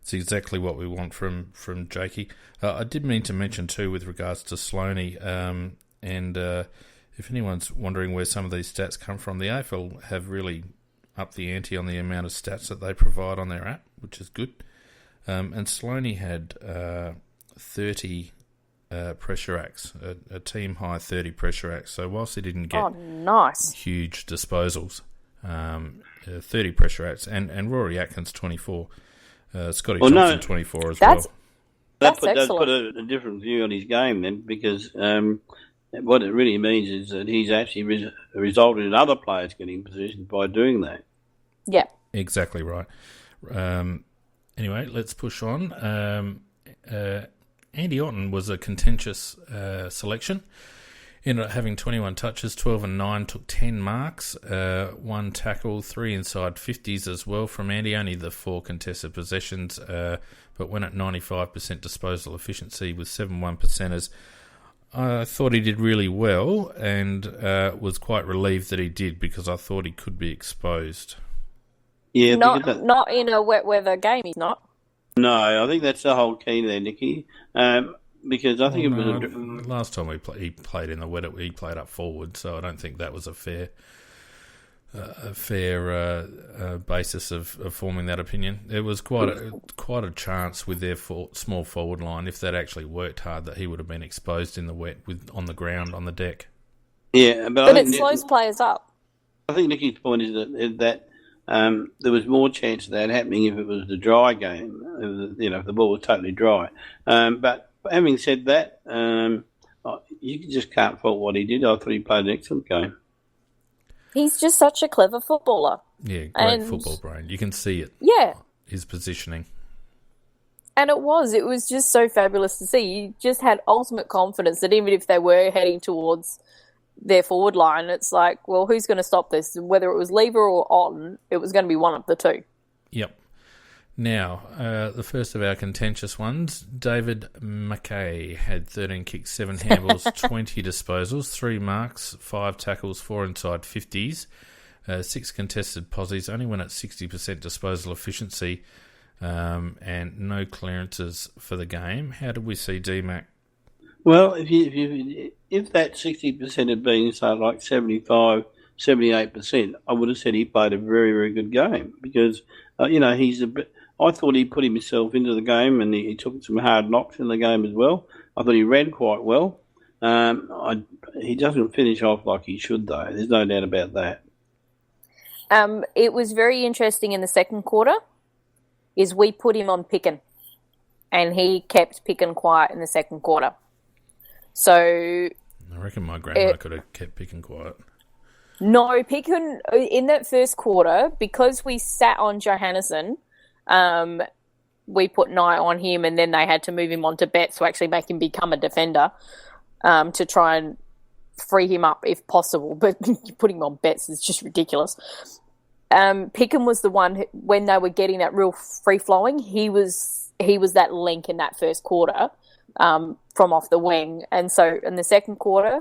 It's exactly what we want from Jakey. I did mean to mention too with regards to Sloaney, and if anyone's wondering where some of these stats come from, the AFL have really upped the ante on the amount of stats that they provide on their app, which is good. And Sloaney had 30 pressure acts, a team high 30 pressure acts. So whilst he didn't get nice huge disposals, 30 pressure acts, and Rory Atkins 24. Scotty Thompson 24 as well. That does put a different view on his game then, because what it really means is that he's actually resulted in other players getting positions by doing that. Yeah. Exactly right. Anyway, let's push on. Andy Otten was a contentious selection. Ended up having 21 touches, 12 and 9, took 10 marks, 1 tackle, 3 inside 50s as well from Andy, only the 4 contested possessions, but went at 95% disposal efficiency with 7 1%ers. I thought he did really well and was quite relieved that he did, because I thought he could be exposed. Yeah, not in a wet weather game, he's not. No, I think that's the whole key there, Nicky. Because I think it was last time he played in the wet, he played up forward, so I don't think that was a fair basis of forming that opinion. It was quite a chance with their small forward line, if that actually worked hard, that he would have been exposed in the wet on the ground on the deck. Yeah, but it slows players up. I think Nicky's point is that there was more chance of that happening if it was the dry game, if the ball was totally dry. But having said that, you just can't fault what he did. I thought he played an excellent game. He's just such a clever footballer. Yeah, great football brain. You can see it. Yeah. His positioning. And it was just so fabulous to see. He just had ultimate confidence that even if they were heading towards their forward line, it's like, well, who's going to stop this? Whether it was Lever or Otten, it was going to be one of the two. Yep. Now, the first of our contentious ones, David McKay had 13 kicks, 7 handballs, 20 disposals, 3 marks, 5 tackles, 4 inside 50s, 6 contested posies, only went at 60% disposal efficiency, and no clearances for the game. How did we see D-Mac? Well, if that 60% had been, say, like 75, 78%, I would have said he played a very, very good game, because, he's a bit... I thought he put himself into the game, and he took some hard knocks in the game as well. I thought he ran quite well. He doesn't finish off like he should, though. There's no doubt about that. It was very interesting in the second quarter, is we put him on Picken, and he kept Picken quiet in the second quarter. So I reckon my grandma could have kept Picken quiet. No, Picken, in that first quarter, because we sat on Johannesson, we put Nye on him, and then they had to move him on to Betts to actually make him become a defender, to try and free him up if possible. But putting him on Betts is just ridiculous. Picken was the one who, when they were getting that real free flowing, he was that link in that first quarter, from off the wing, and so in the second quarter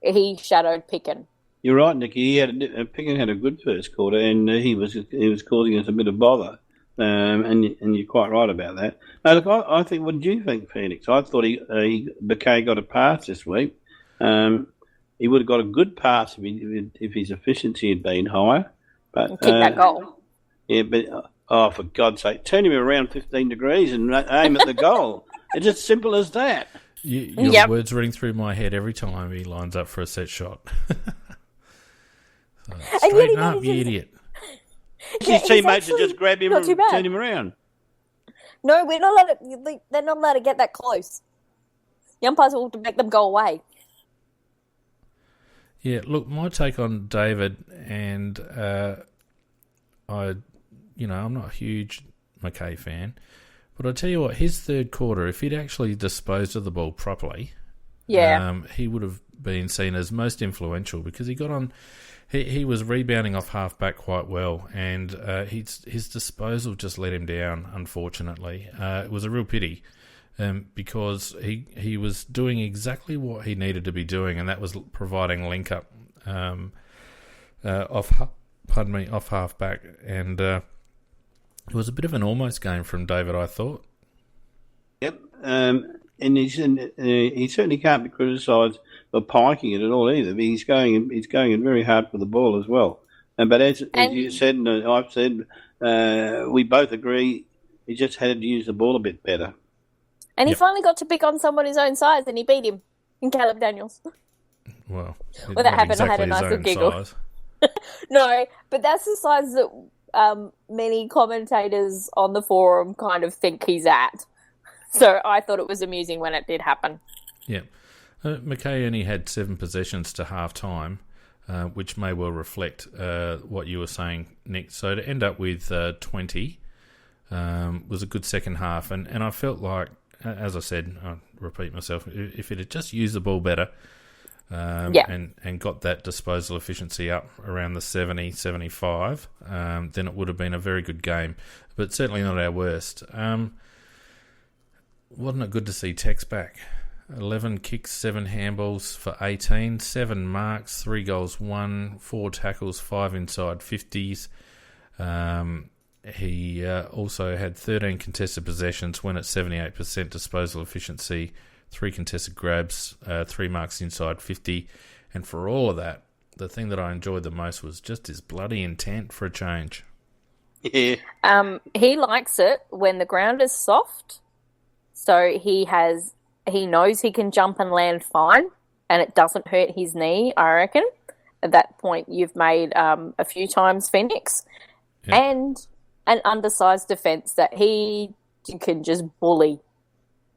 he shadowed Picken. You're right, Nicky. Picken had a good first quarter, and he was causing us a bit of bother. And you're quite right about that. Now, look, I think. What did you think, Phoenix? I thought McKay got a pass this week. He would have got a good pass if his efficiency had been higher. But kick that goal. Yeah, but for God's sake, turn him around 15 degrees and aim at the goal. It's as simple as that. Your words running through my head every time he lines up for a set shot. Straighten up, you idiot. His teammates would just grab him and turn him around. No, we're not allowed they're not allowed to get that close. The umpires will make them go away. Yeah, look, my take on David, and I'm not a huge McKay fan, but I tell you what, his third quarter, if he'd actually disposed of the ball properly, he would have been seen as most influential, because he got on. He was rebounding off half-back quite well, and his disposal just let him down, unfortunately. It was a real pity. because he was doing exactly what he needed to be doing, and that was providing link up off half back, and it was a bit of an almost game from David, I thought. Yep, and he certainly can't be criticised for piking it at all either. He's going in very hard for the ball as well. But as you said, and I've said, we both agree he just had to use the ball a bit better. And he finally got to pick on someone his own size, and he beat him in Caleb Daniels. Well, when that happened, I had a nice little giggle. No, but that's the size that many commentators on the forum kind of think he's at. So I thought it was amusing when it did happen. Yeah. McKay only had 7 possessions to half-time, which may well reflect what you were saying, Nick. So to end up with 20 was a good second half. And I felt like, as I said, I'll repeat myself, if it had just used the ball better and got that disposal efficiency up around the 70, 75, then it would have been a very good game. But certainly not our worst. Wasn't it good to see Tex back? 11 kicks, 7 handballs for 18, 7 marks, 3 goals, 1, 4 tackles, 5 inside 50s. He also had 13 contested possessions, went at 78% disposal efficiency, 3 contested grabs, 3 marks inside 50. And for all of that, the thing that I enjoyed the most was just his bloody intent for a change. Yeah. He likes it when the ground is soft. So he knows he can jump and land fine, and it doesn't hurt his knee, I reckon. At that point, you've made a few times Phoenix. Yeah. And an undersized defence that he can just bully.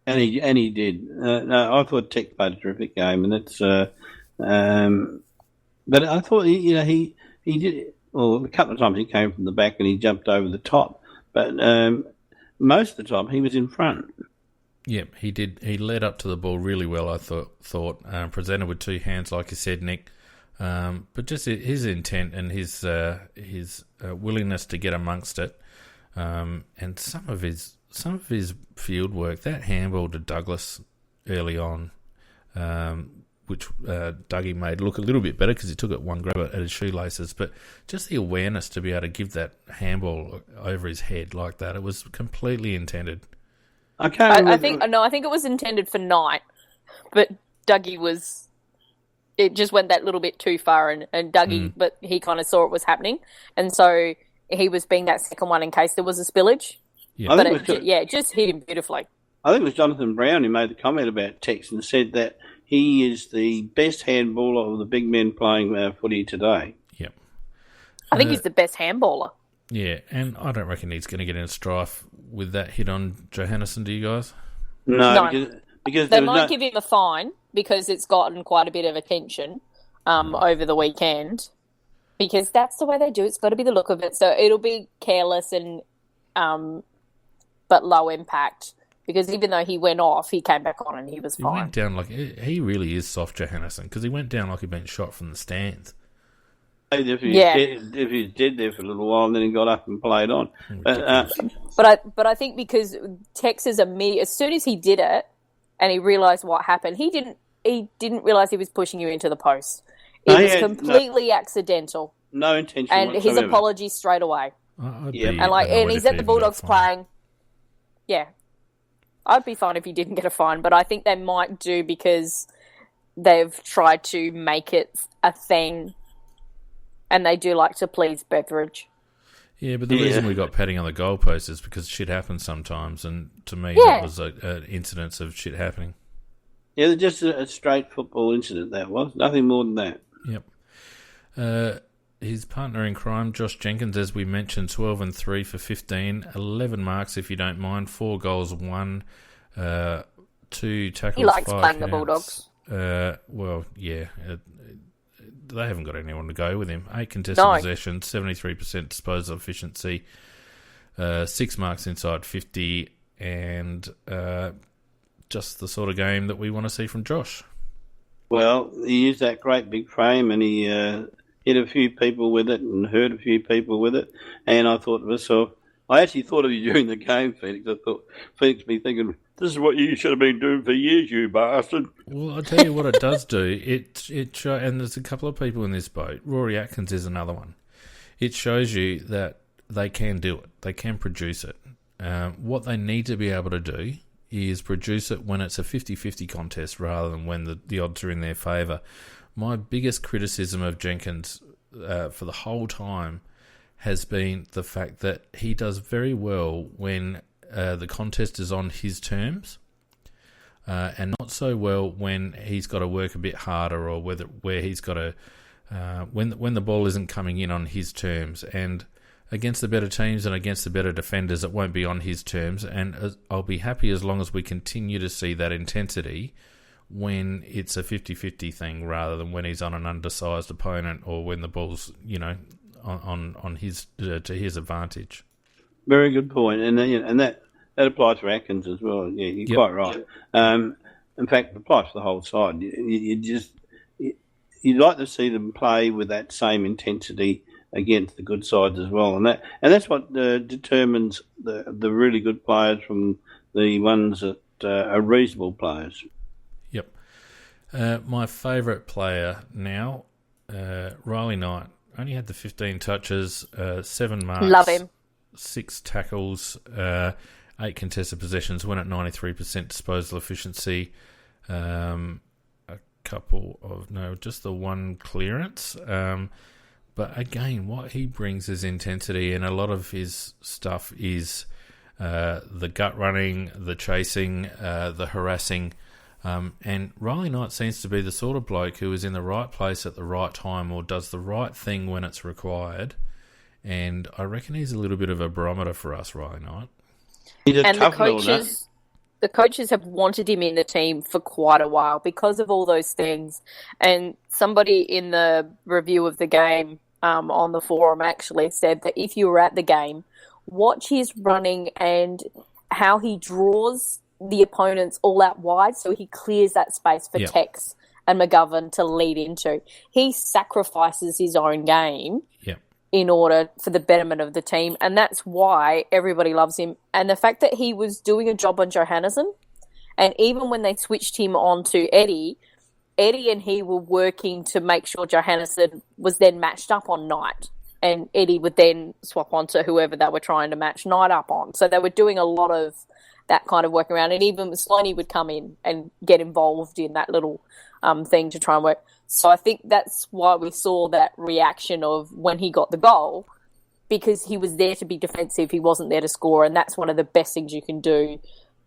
And he did. No, I thought Tech played a terrific game, and it's. But I thought he did. Well, a couple of times he came from the back and he jumped over the top, but most of the time he was in front. Yep, he did. He led up to the ball really well, I thought. Presented with 2 hands, like you said, Nick. But just his intent and his willingness to get amongst it, and some of his field work. That handball to Douglas early on, which Dougie made look a little bit better because he took it one grab at his shoelaces. But just the awareness to be able to give that handball over his head like that, it was completely intended. I think it was intended for Knight, but Dougie it just went that little bit too far, and Dougie, but he kind of saw it was happening, and so he was being that second one in case there was a spillage. Yeah. But it just hit him beautifully. I think it was Jonathan Brown who made the comment about Tex and said that he is the best handballer of the big men playing footy today. Yep. I think he's the best handballer. Yeah, and I don't reckon he's going to get in a strife with that hit on Johannesson, do you guys? No. Because they might give him a fine because it's gotten quite a bit of attention over the weekend, because that's the way they do it. It's got to be the look of it. So it'll be careless and but low impact, because even though he went off, he came back on and he was fine. He went down like he really is soft, Johannesson, because he went down like he'd been shot from the stands. If he was dead there for a little while, and then he got up and played on. But I think because Texas as soon as he did it, and he realised what happened, he didn't realise he was pushing you into the post. It was completely accidental. No intention and whatsoever. His apology straight away. And he's at the Bulldogs playing. Yeah, I'd be fine if he didn't get a fine, but I think they might do because they've tried to make it a thing. And they do like to please Beveridge. Yeah, but the reason we got patting on the goalpost is because shit happens sometimes, and to me that was an incidence of shit happening. Yeah, just a straight football incident, that was. Nothing more than that. Yep. His partner in crime, Josh Jenkins, as we mentioned, 12 and 3 for 15, 11 marks if you don't mind, 4 goals, 1, 2 tackles, He likes 5 playing hands. the Bulldogs. Well, yeah. They haven't got anyone to go with him. 8 contested possessions, 73% disposal efficiency, 6 marks inside 50, and just the sort of game that we want to see from Josh. Well, he used that great big frame, and he hit a few people with it and hurt a few people with it. And I thought to myself, I actually thought of you during the game, Phoenix. I thought Phoenix be thinking, "This is what you should have been doing for years, you bastard." Well, I'll tell you what it does do. And there's a couple of people in this boat. Rory Atkins is another one. It shows you that they can do it. They can produce it. What they need to be able to do is produce it when it's a 50-50 contest rather than when the odds are in their favour. My biggest criticism of Jenkins for the whole time has been the fact that he does very well when the contest is on his terms, and not so well when he's got to work a bit harder or where he's got to when the ball isn't coming in on his terms. And against the better teams and against the better defenders, it won't be on his terms. And I'll be happy as long as we continue to see that intensity when it's a 50-50 thing rather than when he's on an undersized opponent or when the ball's, on his to his advantage. Very good point, and that applies for Atkins as well. Yeah, you're quite right. In fact, it applies for the whole side. You'd like to see them play with that same intensity against the good sides as well, and that's what determines the really good players from the ones that are reasonable players. Yep. My favourite player now, Riley Knight, only had the 15 touches, 7 marks. Love him. 6 tackles, 8 contested possessions, went at 93% disposal efficiency, just the 1 clearance. But again, what he brings is intensity, and a lot of his stuff is the gut running, the chasing, the harassing. And Riley Knight seems to be the sort of bloke who is in the right place at the right time or does the right thing when it's required. And I reckon he's a little bit of a barometer for us, Riley Knight. He's a and tough little nut. The coaches have wanted him in the team for quite a while because of all those things. And somebody in the review of the game on the forum actually said that if you were at the game, watch his running and how he draws the opponents all out wide so he clears that space for Tex and McGovern to lead into. He sacrifices his own game in order for the betterment of the team, and that's why everybody loves him. And the fact that he was doing a job on Johannesson, and even when they switched him on to Eddie and he were working to make sure Johannesson was then matched up on Knight, and Eddie would then swap on to whoever they were trying to match Knight up on. So they were doing a lot of that kind of work around, and even Sloaney would come in and get involved in that little thing to try and work. So I think that's why we saw that reaction of when he got the goal, because he was there to be defensive, he wasn't there to score, and that's one of the best things you can do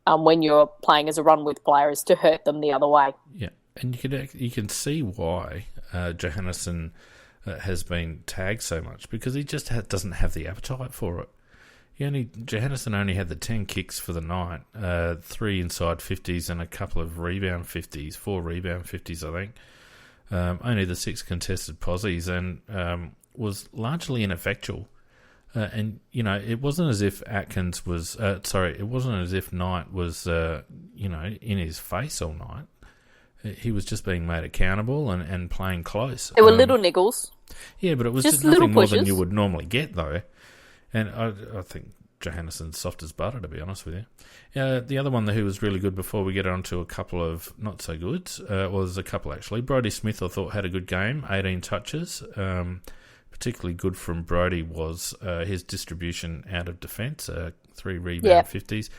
when you're playing as a run-with player is to hurt them the other way. Yeah, and you can see why Johannesson has been tagged so much, because he just doesn't have the appetite for it. Johannesson only had the 10 kicks for the night, 3 inside 50s and a couple of rebound 50s, 4 rebound 50s, I think. Only the 6 contested posies, and was largely ineffectual. And it wasn't as if Atkins was. It wasn't as if Knight was, in his face all night. He was just being made accountable and playing close. There were little niggles. Yeah, but it was just nothing more than you would normally get, though. And I think Johannesson's soft as butter, to be honest with you. The other one who was really good before we get on to a couple of not so goods, was a couple actually. Brodie Smith, I thought, had a good game, 18 touches. Particularly good from Brodie was his distribution out of defence, 3 rebound 50s.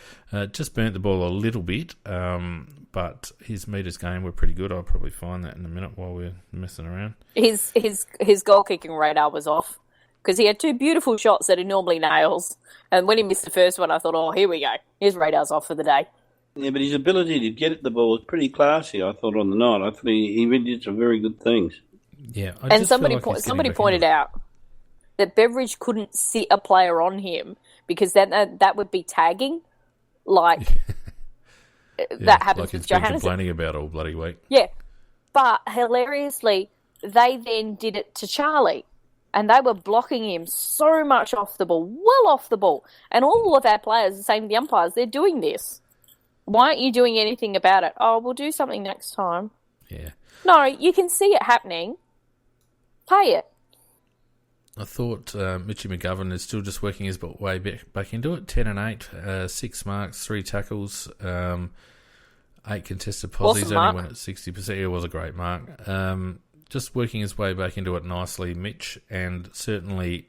Just burnt the ball a little bit, but his metres game were pretty good. I'll probably find that in a minute while we're messing around. His goal kicking radar was off, because he had 2 beautiful shots that he normally nails. And when he missed the first one, I thought, oh, here we go. His radar's off for the day. Yeah, but his ability to get at the ball was pretty classy, I thought, on the night. I thought he really did some very good things. Yeah, and somebody pointed out that Beveridge couldn't sit a player on him because then that would be tagging, that happens with Johannesson. Like he's been complaining about all bloody week. Yeah, but hilariously, they then did it to Charlie. And they were blocking him so much off the ball, well off the ball. And all of our players are saying to the umpires, they're doing this. Why aren't you doing anything about it? Oh, we'll do something next time. Yeah. No, you can see it happening. Pay it. I thought Mitchie McGovern is still just working his way back into it. 10 and 8, 6 marks, 3 tackles, 8 contested posies, only went at 60%. It was a great mark. Just working his way back into it nicely, Mitch, and certainly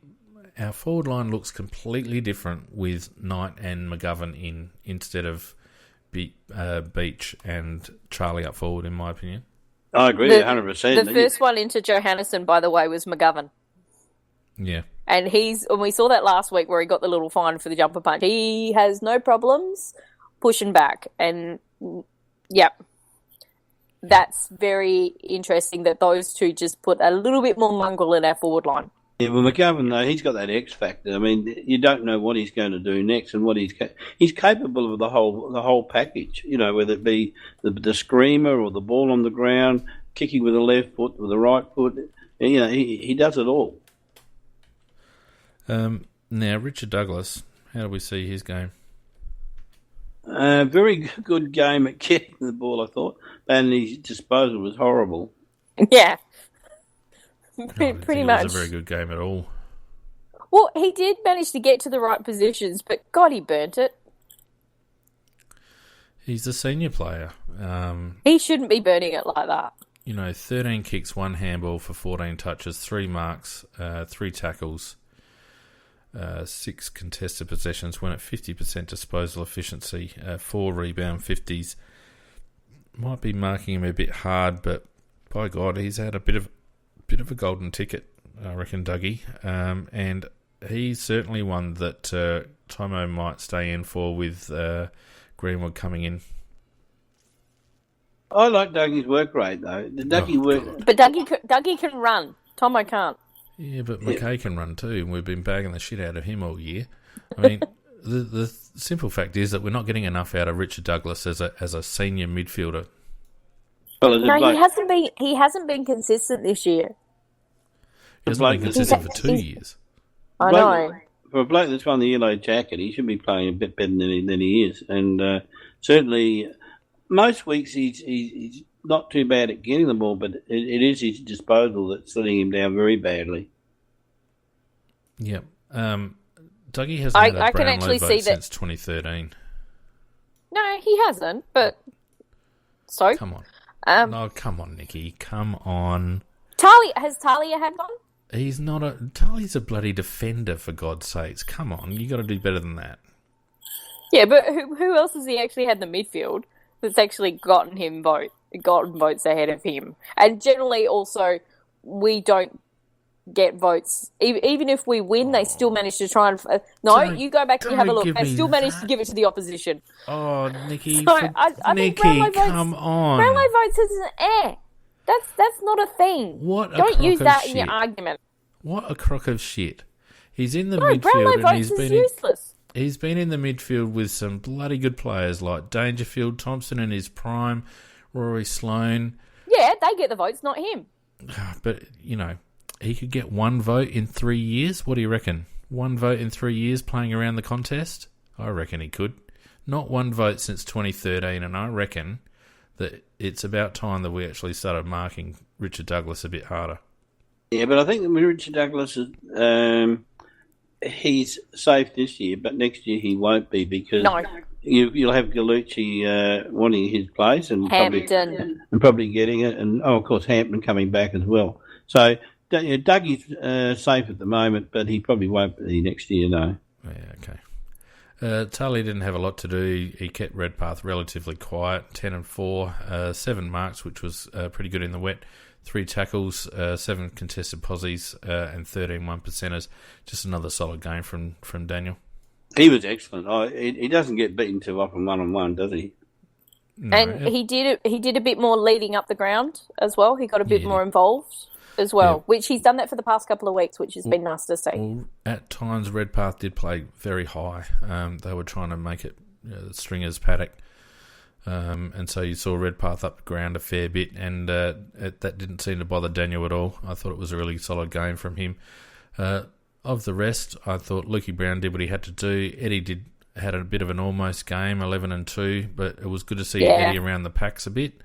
our forward line looks completely different with Knight and McGovern in instead of Beach and Charlie up forward, in my opinion. I agree, 100%. The first one into Johannesson, by the way, was McGovern. Yeah. And we saw that last week where he got the little fine for the jumper punch. He has no problems pushing back. And, yep, that's very interesting that those two just put a little bit more mongrel in our forward line. Yeah, well, McGovern, though, he's got that X factor. I mean, you don't know what he's going to do next and what he's capable of the whole package. You know, whether it be the screamer or the ball on the ground, kicking with the left foot, with the right foot. You know, he does it all. Now, Richard Douglas, how do we see his game? Very good game at kicking the ball, I thought, and his disposal was horrible. Yeah. Pretty much. It was a very good game at all. Well, he did manage to get to the right positions, but God, he burnt it. He's a senior player. He shouldn't be burning it like that. 13 kicks, 1 handball for 14 touches, 3 marks, 3 tackles, 6 contested possessions, went at 50% disposal efficiency, 4 rebound 50s. Might be marking him a bit hard, but by God, he's had a bit of a golden ticket, I reckon, Dougie. And he's certainly one that Tomo might stay in for with Greenwood coming in. I like Dougie's work rate, though. But Dougie can run. Tomo can't. Yeah, but McKay can run too, and we've been bagging the shit out of him all year. I mean, the simple fact is that we're not getting enough out of Richard Douglas as a senior midfielder. Well, he hasn't been consistent this year. He hasn't been consistent for 2 years. I know. For a bloke that's won the yellow jacket, he should be playing a bit better than he is. And certainly, most weeks he's not too bad at getting the ball, but it is his disposal that's letting him down very badly. Yep. Dougie hasn't had a Brownlow vote since 2013. No, he hasn't, but... So? Come on. No, come on, Nikki. Come on. Has Talia had one? He's not Tali's a bloody defender, for God's sakes. Come on, you got to do better than that. Yeah, but who else has he actually had in the midfield that's actually gotten votes ahead of him? And generally, also, we don't get votes. Even if we win, they still manage to try and... you go back and you have a look. They still manage to give it to the opposition. Oh, Nikki. So I think Brownlow votes, come on. Brownlow votes is an air. That's not a thing. Don't use that in your argument. What a crock of shit. He's in the midfield. Brownlow votes is useless. He's been in the midfield with some bloody good players like Dangerfield, Thompson in his prime, Rory Sloane. Yeah, they get the votes, not him. But, he could get 1 vote in 3 years. What do you reckon? 1 vote in 3 years playing around the contest? I reckon he could. Not 1 vote since 2013, and I reckon that it's about time that we actually started marking Richard Douglas a bit harder. Yeah, but I think that with Richard Douglas, he's safe this year, but next year he won't be because you'll have Gallucci wanting his place and probably getting it, and of course Hampton coming back as well. So Dougie's safe at the moment, but he probably won't be next year, no. Yeah, okay. Tully didn't have a lot to do. He kept Redpath relatively quiet, 10 and 4, 7 marks, which was pretty good in the wet. 3 tackles, 7 contested posies, and 13 1%ers. Just another solid game from Daniel. He was excellent. He doesn't get beaten too often one-on-one, does he? No, and he did a bit more leading up the ground as well. He got a bit more involved as well, which he's done that for the past couple of weeks, which has been nice to see. Well, at times, Redpath did play very high. They were trying to make it Stringer's paddock. And so you saw Redpath up the ground a fair bit, and that didn't seem to bother Daniel at all. I thought it was a really solid game from him. Of the rest, I thought Lukey Brown did what he had to do. Eddie had a bit of an almost game, 11 and 2, but it was good to see Eddie around the packs a bit.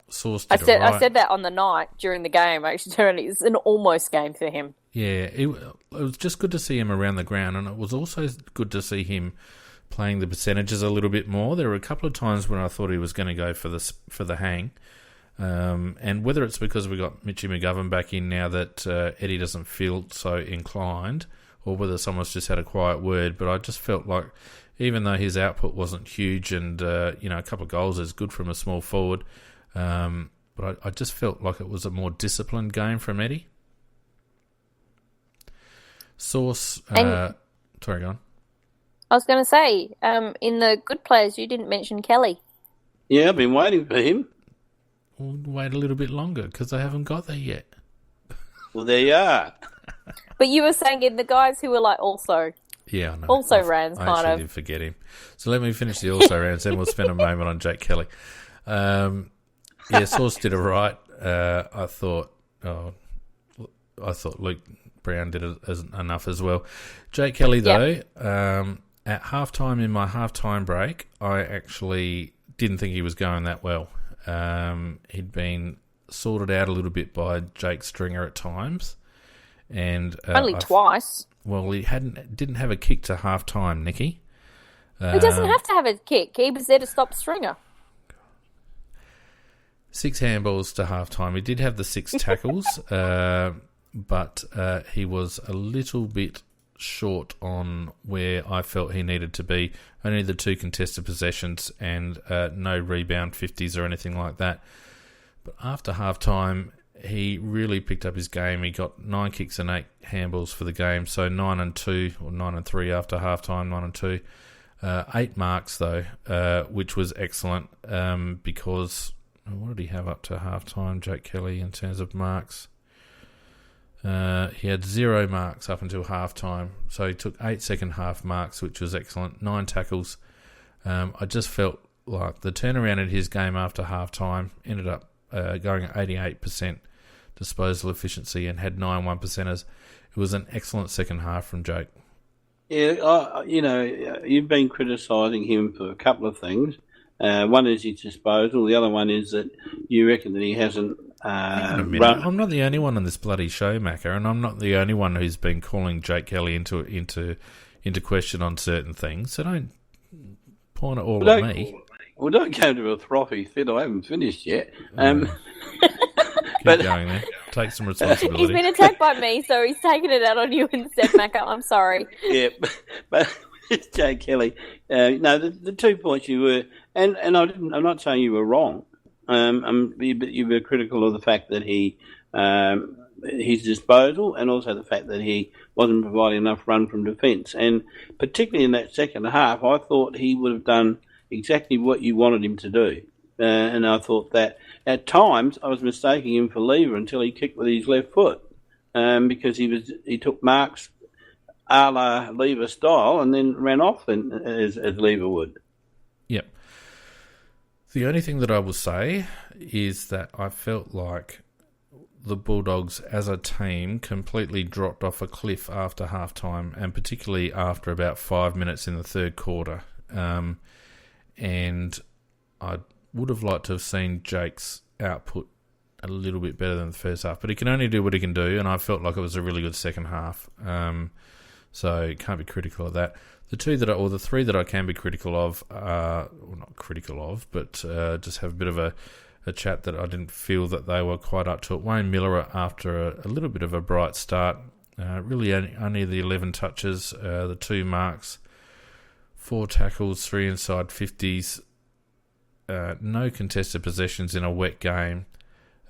Sauce I did said all right. I said that on the night during the game. Actually, it's an almost game for him. Yeah, it was just good to see him around the ground, and it was also good to see him playing the percentages a little bit more. There were a couple of times when I thought he was going to go for the hang, and whether it's because we got Mitchy McGovern back in now that Eddie doesn't feel so inclined, or whether someone's just had a quiet word, but I just felt like even though his output wasn't huge and a couple of goals is good from a small forward, but I just felt like it was a more disciplined game from Eddie. Sauce, sorry, go on. I was going to say, in the good players, you didn't mention Kelly. Yeah, I've been waiting for him. We'll wait a little bit longer because I haven't got there yet. Well, there you are. But you were saying in the guys who were like also. Yeah, I know. Also rans, I kind actually of. did forget him. So let me finish the also rans, then we'll spend a moment on Jake Kelly. Sauce did it right. I thought Luke Brown did it enough as well. Jake Kelly, though, at halftime in my halftime break, I actually didn't think he was going that well. He'd been sorted out a little bit by Jake Stringer at times, and only twice. Well, he didn't have a kick to halftime, Nikki. He doesn't have to have a kick. He was there to stop Stringer. 6 handballs to halftime. He did have the 6 tackles, but he was a little bit short on where I felt he needed to be. Only the 2 contested possessions and no rebound 50s or anything like that. But after halftime, he really picked up his game. He got 9 kicks and 8 handballs for the game, so 9 and 2 or 9 and 3 after halftime, 9 and 2. 8 marks though, which was excellent because what did he have up to halftime, Jake Kelly, in terms of marks? He had 0 marks up until halftime, so he took 8 second half marks, which was excellent. 9 tackles. I just felt like the turnaround in his game after halftime ended up going at 88% disposal efficiency and had 9 1%ers. It was an excellent second half from Jake. Yeah, you've been criticising him for a couple of things. One is his disposal. The other one is that you reckon that he hasn't run. I'm not the only one on this bloody show, Macca, and I'm not the only one who's been calling Jake Kelly into question on certain things. So don't point it all at me. Well, don't go to a frothy fit. I haven't finished yet. Keep going there. Take some responsibility. He's been attacked by me, so he's taken it out on you instead, Macca. I'm sorry. Yeah, but Jake Kelly. The 2 points you were, and I'm not saying you were wrong. But you were critical of the fact that his disposal, and also the fact that he wasn't providing enough run from defence. And particularly in that second half, I thought he would have done exactly what you wanted him to do. And I thought that at times I was mistaking him for Lever until he kicked with his left foot, because he took marks a la Lever style and then ran off as Lever would. Yep. The only thing that I will say is that I felt like the Bulldogs as a team completely dropped off a cliff after halftime, and particularly after about 5 minutes in the third quarter. And I would have liked to have seen Jake's output a little bit better than the first half, but he can only do what he can do, and I felt like it was a really good second half. So can't be critical of that. The 3 that I can be critical of, not critical of, but just have a bit of a chat that I didn't feel that they were quite up to it. Wayne Miller, after a little bit of a bright start, really only the 11 touches, the 2 marks, 4 tackles, 3 inside 50s, no contested possessions in a wet game,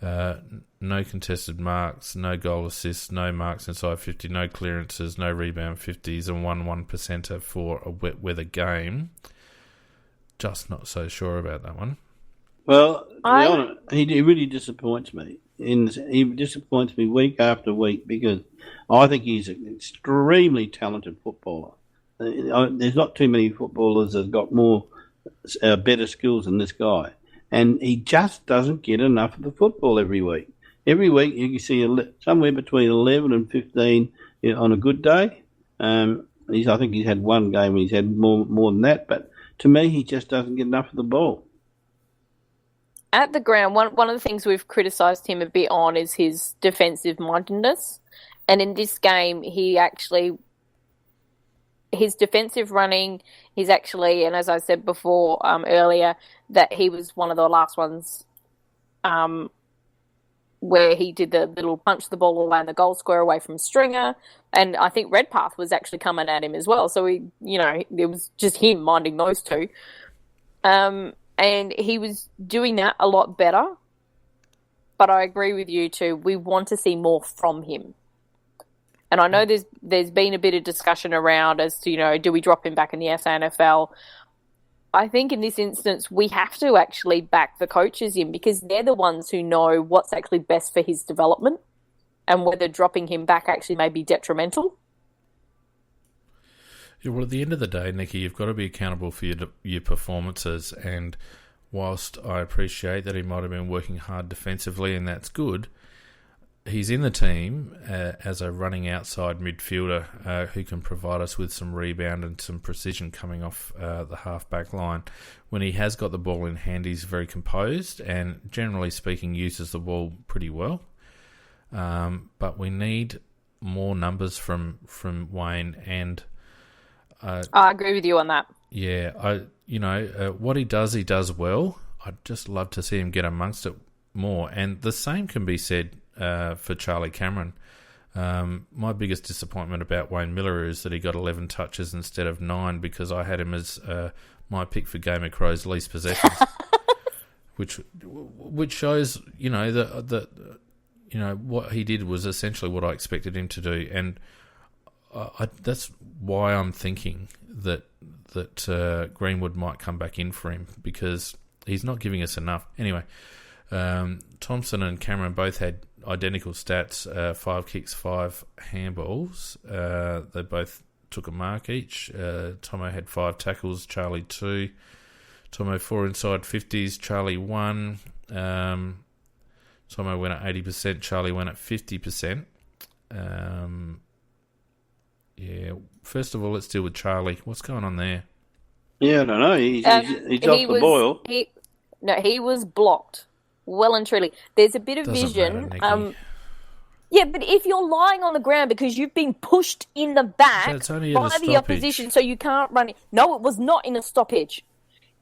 no contested marks, no goal assists, no marks inside 50, no clearances, no rebound 50s, and 1%er for a wet weather game. Just not so sure about that one. Well, he really disappoints me. He disappoints me week after week because I think he's an extremely talented footballer. There's not too many footballers that have got better skills than this guy. And he just doesn't get enough of the football every week. Every week you can see somewhere between 11 and 15 on a good day. I think he's had one game when he's had more than that. But to me, he just doesn't get enough of the ball. at the ground, one of the things we've criticised him a bit on is his defensive mindedness. And in this game, his defensive running, he's actually, and as I said before earlier, that he was one of the last ones where he did the little punch the ball away in the goal square away from Stringer. And I think Redpath was actually coming at him as well. So, it was just him minding those two. And he was doing that a lot better. But I agree with you too. We want to see more from him. And I know there's been a bit of discussion around as to, do we drop him back in the SANFL? I think in this instance, we have to actually back the coaches in because they're the ones who know what's actually best for his development and whether dropping him back actually may be detrimental. Yeah, well, at the end of the day, Nikki, you've got to be accountable for your performances. And whilst I appreciate that he might have been working hard defensively, and that's good, he's in the team as a running outside midfielder who can provide us with some rebound and some precision coming off the half-back line. When he has got the ball in hand, he's very composed and, generally speaking, uses the ball pretty well. But we need more numbers from Wayne, and I agree with you on that. Yeah, what he does well. I'd just love to see him get amongst it more. And the same can be said for Charlie Cameron. My biggest disappointment about Wayne Miller is that he got 11 touches instead of 9 because I had him as my pick for Game of Crow's least possessions, which shows what he did was essentially what I expected him to do, and that's why I'm thinking that Greenwood might come back in for him because he's not giving us enough. Anyway, Thompson and Cameron both had identical stats, 5 kicks, 5 handballs. They both took a mark each. Tomo had 5 tackles, Charlie 2. Tomo 4 inside 50s, Charlie 1. Tomo went at 80%, Charlie went at 50%. First of all, let's deal with Charlie. What's going on there? Yeah, I don't know. He's off the boil. He was blocked. Well and truly. There's a bit of Doesn't vision. matter, yeah, but if you're lying on the ground because you've been pushed in the back by the opposition, so you can't run it. No, it was not in a stoppage.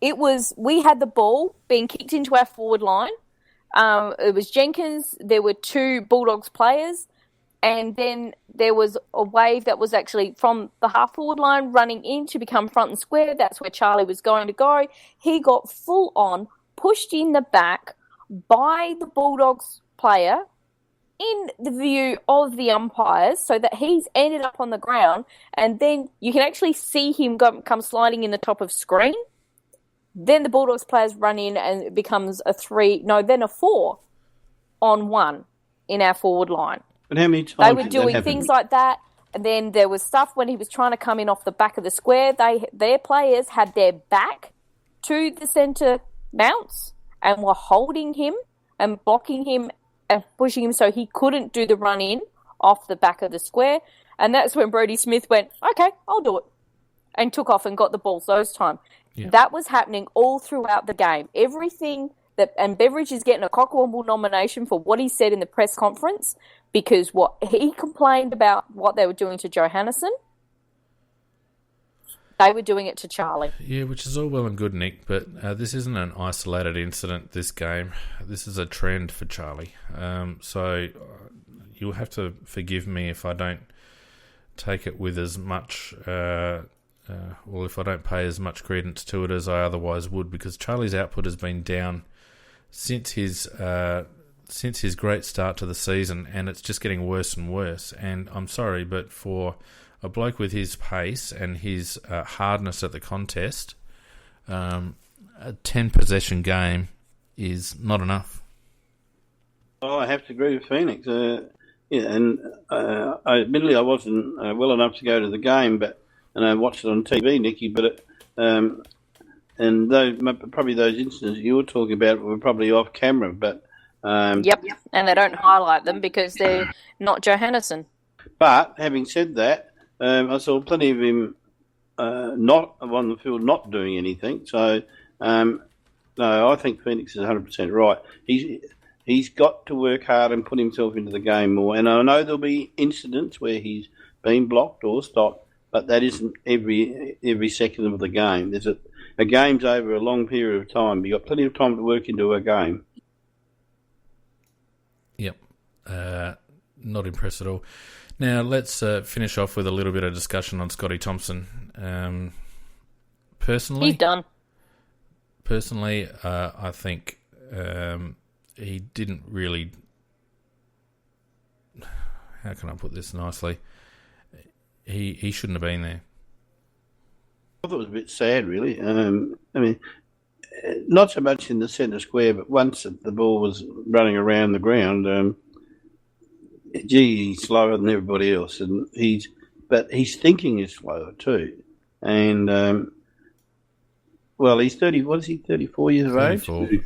We had the ball being kicked into our forward line. It was Jenkins. There were 2 Bulldogs players. And then there was a wave that was actually from the half-forward line running in to become front and square. That's where Charlie was going to go. He got full on, pushed in the back by the Bulldogs player in the view of the umpires so that he's ended up on the ground. And then you can actually see him come sliding in the top of screen. Then the Bulldogs players run in and it becomes a 4-on-1 in our forward line. But how many times they were doing things like that, and then there was stuff when he was trying to come in off the back of the square. Their players had their back to the centre bounce and were holding him and blocking him and pushing him so he couldn't do the run in off the back of the square. And that's when Brodie Smith went, "Okay, I'll do it," and took off and got the balls those time. Yeah. That was happening all throughout the game. Everything and Beveridge is getting a Cockwomble nomination for what he said in the press conference. Because what he complained about what they were doing to Johannesson, they were doing it to Charlie. Yeah, which is all well and good, Nick, but this isn't an isolated incident, this game. This is a trend for Charlie. So you'll have to forgive me if I don't take it with as much, if I don't pay as much credence to it as I otherwise would, because Charlie's output has been down since his great start to the season, and it's just getting worse and worse. And I'm sorry, but for a bloke with his pace and his hardness at the contest, a 10-possession game is not enough. Well, I have to agree with Phoenix. Admittedly, I wasn't well enough to go to the game, and I watched it on TV, Nicky. But probably those incidents you were talking about were probably off camera, but. Yep, and they don't highlight them because they're not Johannesson. But having said that, I saw plenty of him not on the field, not doing anything. So No, I think Phoenix is 100% right. He's got to work hard and put himself into the game more. And I know there'll be incidents where he's been blocked or stopped, but that isn't every second of the game. There's a game's over a long period of time. You've got plenty of time to work into a game. Yep. Not impressed at all. Now, let's finish off with a little bit of discussion on Scotty Thompson. Personally... He's done. Personally, I think he didn't really... How can I put this nicely? He shouldn't have been there. I thought it was a bit sad, really. I mean, not so much in the centre square, but once the ball was running around the ground, he's slower than everybody else, and his thinking is slower too. And well, he's 30. What is he? 34 years of 34. age.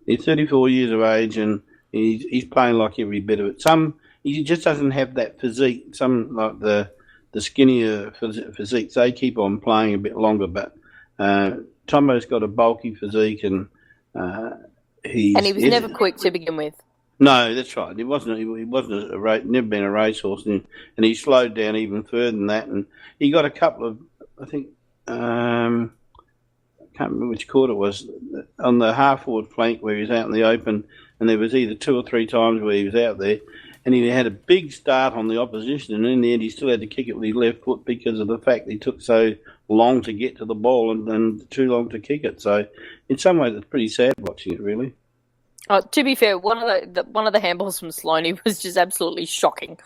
He's 34 years of age, and he's playing like every bit of it. He just doesn't have that physique. Some like the skinnier physiques, they keep on playing a bit longer. But Tomo's got a bulky physique, and he was never quick to begin with. No, that's right. He wasn't never been a racehorse, and he slowed down even further than that. And he got a couple of, I think, I can't remember which quarter it was, on the half-forward flank where he was out in the open, and there was either 2 or 3 times where he was out there, and he had a big start on the opposition, and in the end he still had to kick it with his left foot because of the fact that he took so long to get to the ball and too long to kick it. So in some ways it's pretty sad watching it, really. To be fair, one of the handballs from Sloaney was just absolutely shocking.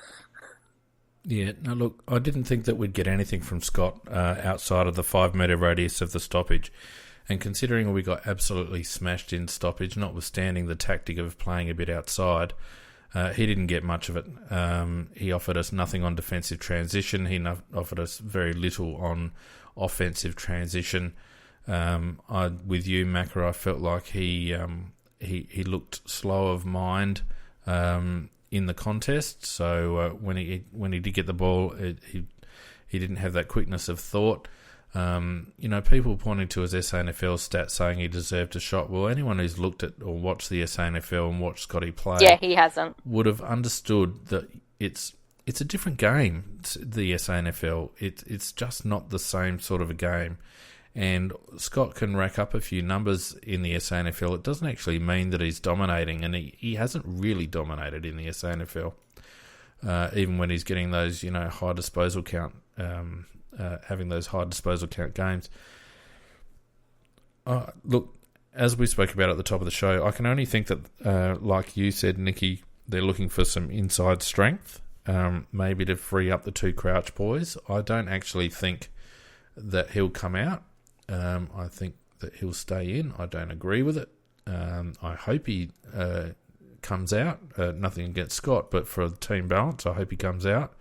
Yeah, no, look, I didn't think that we'd get anything from Scott outside of the 5 metre radius of the stoppage. And considering we got absolutely smashed in stoppage, notwithstanding the tactic of playing a bit outside, he didn't get much of it. He offered us nothing on defensive transition. He offered us very little on offensive transition. With you, Macca, I felt like he looked slow of mind in the contest. So when he did get the ball, he didn't have that quickness of thought. People pointing to his SANFL stats saying he deserved a shot. Well, anyone who's looked at or watched the SANFL and watched Scotty play, yeah, he hasn't, would have understood that it's a different game. The SANFL, it's just not the same sort of a game. And Scott can rack up a few numbers in the SANFL. It doesn't actually mean that he's dominating, and he hasn't really dominated in the SANFL. Even when he's getting those, high disposal count, having those high disposal count games. Look, as we spoke about at the top of the show, I can only think that, like you said, Nicky, they're looking for some inside strength, maybe to free up the 2 Crouch boys. I don't actually think that he'll come out. I think that he'll stay in. I don't agree with it. I hope he comes out. Nothing against Scott, but for team balance, I hope he comes out.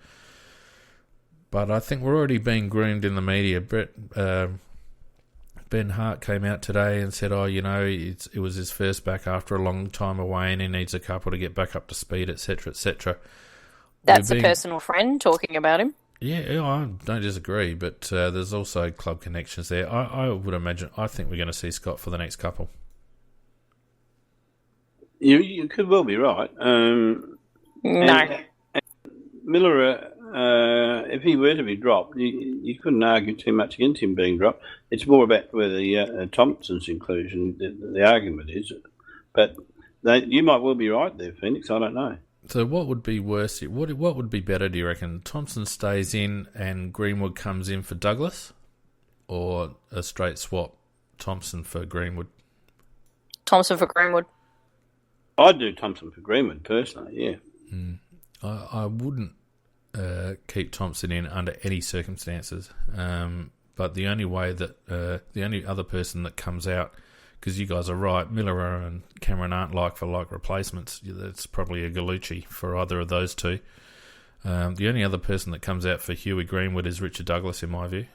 But I think we're already being groomed in the media. Ben Hart came out today and said, it was his first back after a long time away and he needs a couple to get back up to speed, etc., etc. That's a personal friend talking about him. Yeah, I don't disagree, but there's also club connections there. I would imagine, I think we're going to see Scott for the next couple. You could well be right. No. And Miller, if he were to be dropped, you couldn't argue too much against him being dropped. It's more about whether Thompson's inclusion, the argument is. But you might well be right there, Phoenix. I don't know. So what would be worse? What would be better, do you reckon? Thompson stays in and Greenwood comes in for Douglas? Or a straight swap, Thompson for Greenwood? Thompson for Greenwood. I'd do Thompson for Greenwood, personally, yeah. I wouldn't keep Thompson in under any circumstances. But the only way that... the only other person that comes out... Because you guys are right, Miller and Cameron aren't like-for-like replacements. That's probably a Gallucci for either of those two. The only other person that comes out for Huey Greenwood is Richard Douglas, in my view.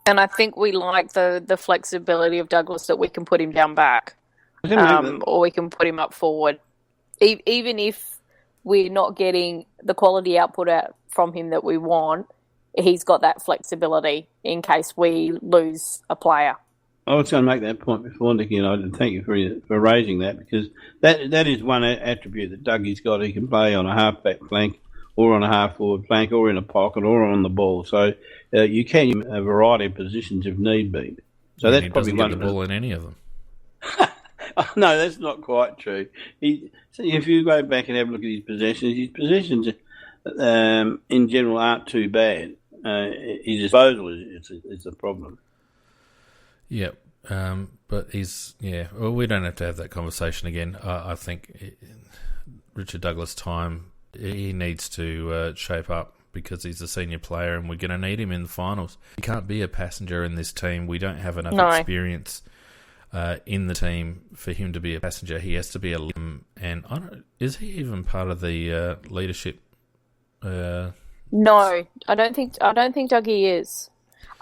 And I think we like the flexibility of Douglas, that we can put him down back. Or we can put him up forward. Even if we're not getting the quality output out from him that we want, he's got that flexibility in case we lose a player. I was going to make that point before, Nicky, and I did thank you for raising that, because that is one attribute that Dougie's got. He can play on a half-back flank or on a half-forward flank or in a pocket or on the ball. So you can use a variety of positions if need be. So that's probably one of the ball in any of them. No, that's not quite true. If you go back and have a look at his possessions in general aren't too bad. His disposal is the problem. Yep, but well, we don't have to have that conversation again. I think Richard Douglas' time, he needs to shape up because he's a senior player and we're going to need him in the finals. He can't be a passenger in this team. We don't have enough experience in the team for him to be a passenger. He has to be a leader. And is he even part of the leadership? No, I don't think Dougie is.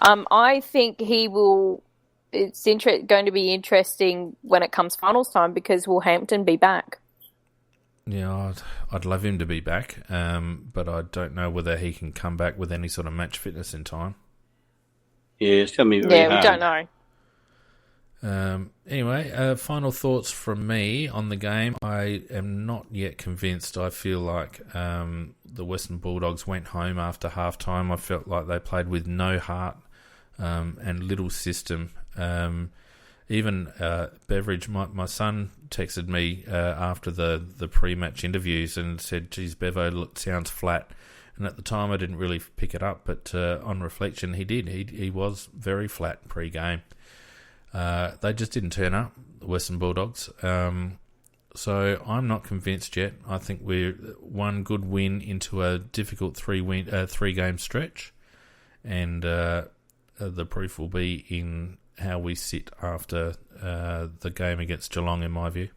I think he will. It's going to be interesting when it comes finals time because will Hampton be back? Yeah, I'd love him to be back, but I don't know whether he can come back with any sort of match fitness in time. Yeah, it's going to be very hard. We don't know. Anyway, final thoughts from me on the game. I am not yet convinced. I feel like the Western Bulldogs went home after half-time. I felt like they played with no heart and little system. Even Beveridge, my son texted me after the pre-match interviews and said, geez, Bevo sounds flat. And at the time I didn't really pick it up, but on reflection he did. He was very flat pre-game. They just didn't turn up, the Western Bulldogs. So I'm not convinced yet. I think we're one good win into a difficult three-game stretch. And the proof will be in how we sit after the game against Geelong, in my view.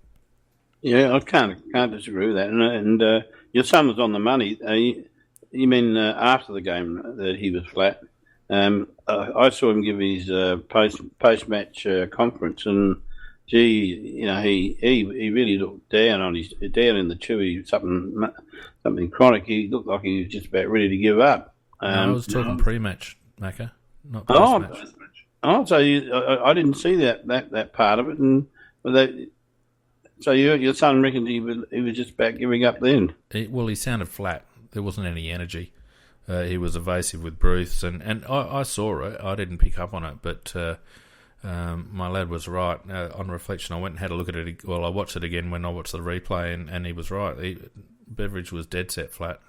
Yeah, I can't disagree with that. And your son was on the money. You mean after the game that he was flat? I saw him give his post-match conference, and gee, he really looked down in the chewy, something chronic. He looked like he was just about ready to give up. No, I was talking pre-match, Macca, not post-match. So I didn't see that part of it, and so your son reckons he was just about giving up then. He sounded flat. There wasn't any energy. He was evasive with Bruce, and I saw it. I didn't pick up on it, but my lad was right. On reflection, I went and had a look at it. Well, I watched it again when I watched the replay, and he was right. Beveridge was dead set flat.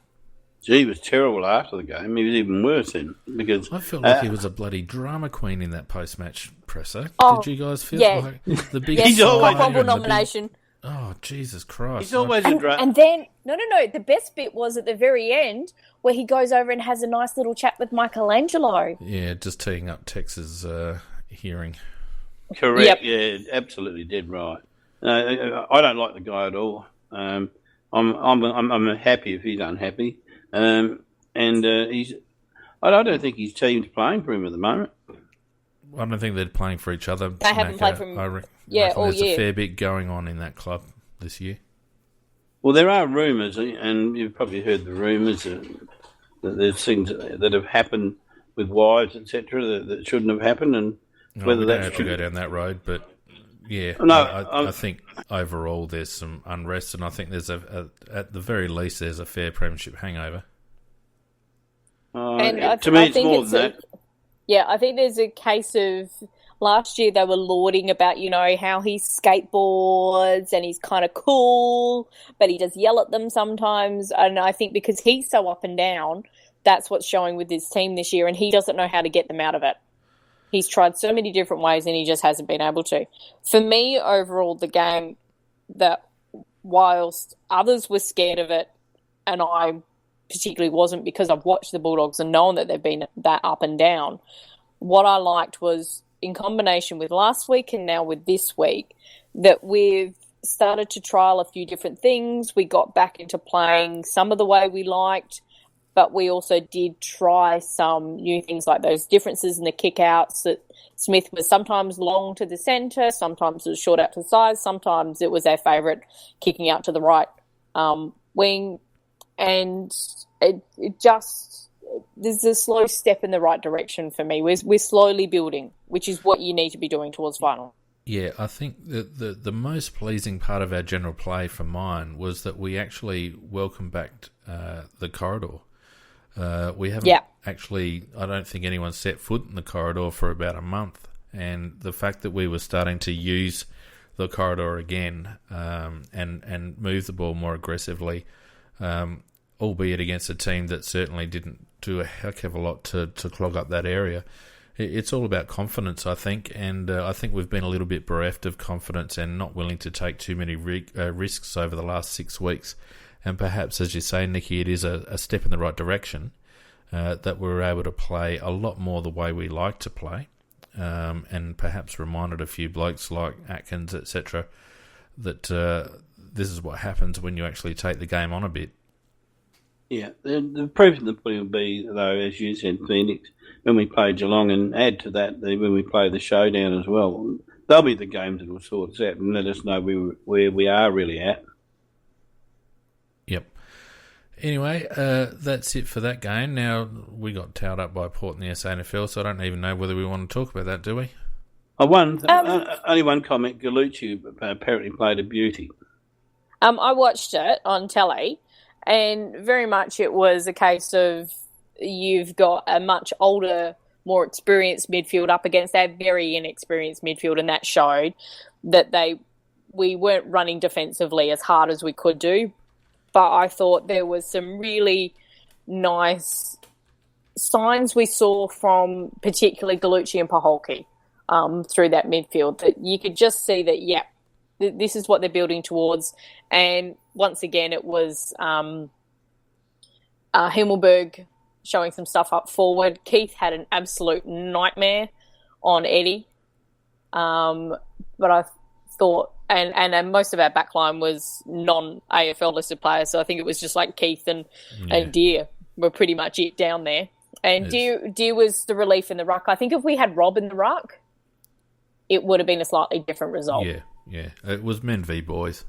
He was terrible after the game. He was even worse then, because I felt like he was a bloody drama queen in that post-match presser. Did you guys feel like the big? He's always a nomination. Oh, Jesus Christ. He's always a drama. And then, no. The best bit was at the very end where he goes over and has a nice little chat with Michelangelo. Yeah, just teeing up Tex's hearing. Correct. Yep. Yeah, absolutely dead right. I don't like the guy at all. I'm happy if he's unhappy. I don't think his team's playing for him at the moment. I don't think they're playing for each other. They haven't played for him. I reckon all there's year. a fair bit going on in that club this year. Well, there are rumours, and you've probably heard the rumours that there's things that have happened with wives, etc., that shouldn't have happened, and whether we that's don't have to go down that road, but yeah, I think overall there's some unrest, and I think there's at the very least there's a fair premiership hangover. To me, it's more than that. Yeah, I think there's a case of last year they were lauding about, how he skateboards and he's kind of cool, but he does yell at them sometimes. And I think because he's so up and down, that's what's showing with his team this year, and he doesn't know how to get them out of it. He's tried so many different ways and he just hasn't been able to. For me, overall, the game, that whilst others were scared of it, and I particularly wasn't because I've watched the Bulldogs and known that they've been that up and down, what I liked was, in combination with last week and now with this week, that we've started to trial a few different things. We got back into playing some of the way we liked, but we also did try some new things like those differences in the kick-outs, that Smith was sometimes long to the centre, sometimes it was short out to the side, sometimes it was our favourite kicking out to the right wing. And it just there's a slow step in the right direction for me. We're slowly building, which is what you need to be doing towards final. Yeah, I think the most pleasing part of our general play for mine was that we actually welcomed back the corridor. We haven't actually, I don't think anyone set foot in the corridor for about a month. And the fact that we were starting to use the corridor again and move the ball more aggressively, albeit against a team that certainly didn't do a heck of a lot to clog up that area. It's all about confidence, I think, and I think we've been a little bit bereft of confidence and not willing to take too many risks over the last 6 weeks. And perhaps, as you say, Nikki, it is a step in the right direction that we're able to play a lot more the way we like to play. And perhaps reminded a few blokes like Atkins, etc., that this is what happens when you actually take the game on a bit. Yeah, the proof in the pudding will be, though, as you said, Phoenix, when we play Geelong, and add to that when we play the showdown as well. They'll be the games that will sort us out and let us know where we are really at. Yep. Anyway, that's it for that game. Now, we got towed up by Port in the SANFL, so I don't even know whether we want to talk about that, do we? Only one comment. Gallucci apparently played a beauty. I watched it on telly, and very much it was a case of you've got a much older, more experienced midfield up against that very inexperienced midfield, and that showed that we weren't running defensively as hard as we could do. But I thought there was some really nice signs we saw from particularly Gallucci and Paholke through that midfield, that you could just see that, this is what they're building towards. And once again, it was Himmelberg showing some stuff up forward. Keith had an absolute nightmare on Eddie. But I thought... And most of our backline was non-AFL listed players, so I think it was just like Keith and Deer were pretty much it down there. And Deer was the relief in the ruck. I think if we had Rob in the ruck, it would have been a slightly different result. Yeah. It was men v boys.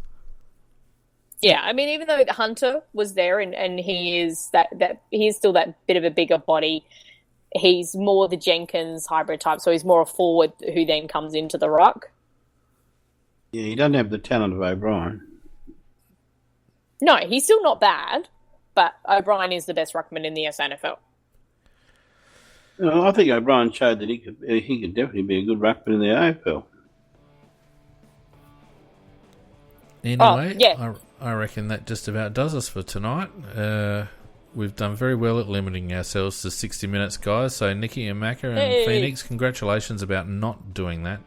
Yeah, I mean, even though Hunter was there and he is he is still that bit of a bigger body, he's more the Jenkins hybrid type, so he's more a forward who then comes into the ruck. Yeah, he doesn't have the talent of O'Brien. No, he's still not bad, but O'Brien is the best ruckman in the SANFL. I think O'Brien showed that he could definitely be a good ruckman in the AFL. Anyway, I reckon that just about does us for tonight. We've done very well at limiting ourselves to 60 minutes, guys. So Nikki and Macca and Phoenix, congratulations about not doing that.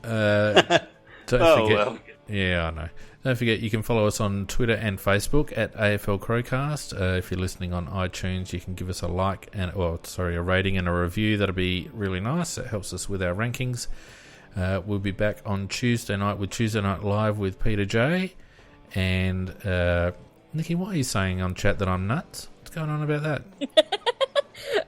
Don't forget. Well. Yeah, I know. Don't forget, you can follow us on Twitter and Facebook at AFL Crowcast. If you're listening on iTunes, you can give us a a rating and a review. That'll be really nice. It helps us with our rankings. We'll be back on Tuesday night with Tuesday Night Live with Peter J. And Nikki, what are you saying on chat that I'm nuts? What's going on about that?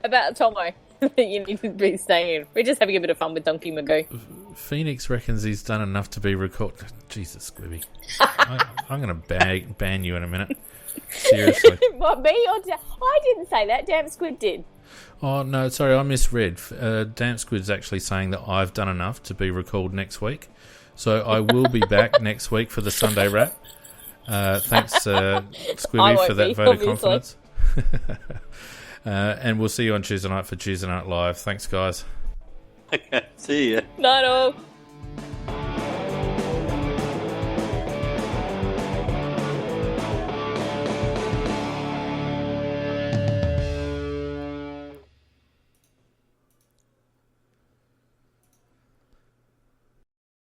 About Tomo. You need to be saying. We're just having a bit of fun with Donkey Magoo. Phoenix reckons he's done enough to be recalled. Jesus, Squibby. I'm going to ban you in a minute. Seriously. What, me? I didn't say that. Damn Squid did. Oh, no, sorry, I misread. Damn Squid's actually saying that I've done enough to be recalled next week. So I will be back next week for the Sunday wrap. Thanks, Squibby, for that vote of confidence. And we'll see you on Tuesday night for Tuesday Night Live. Thanks, guys. Okay, see ya. Night all.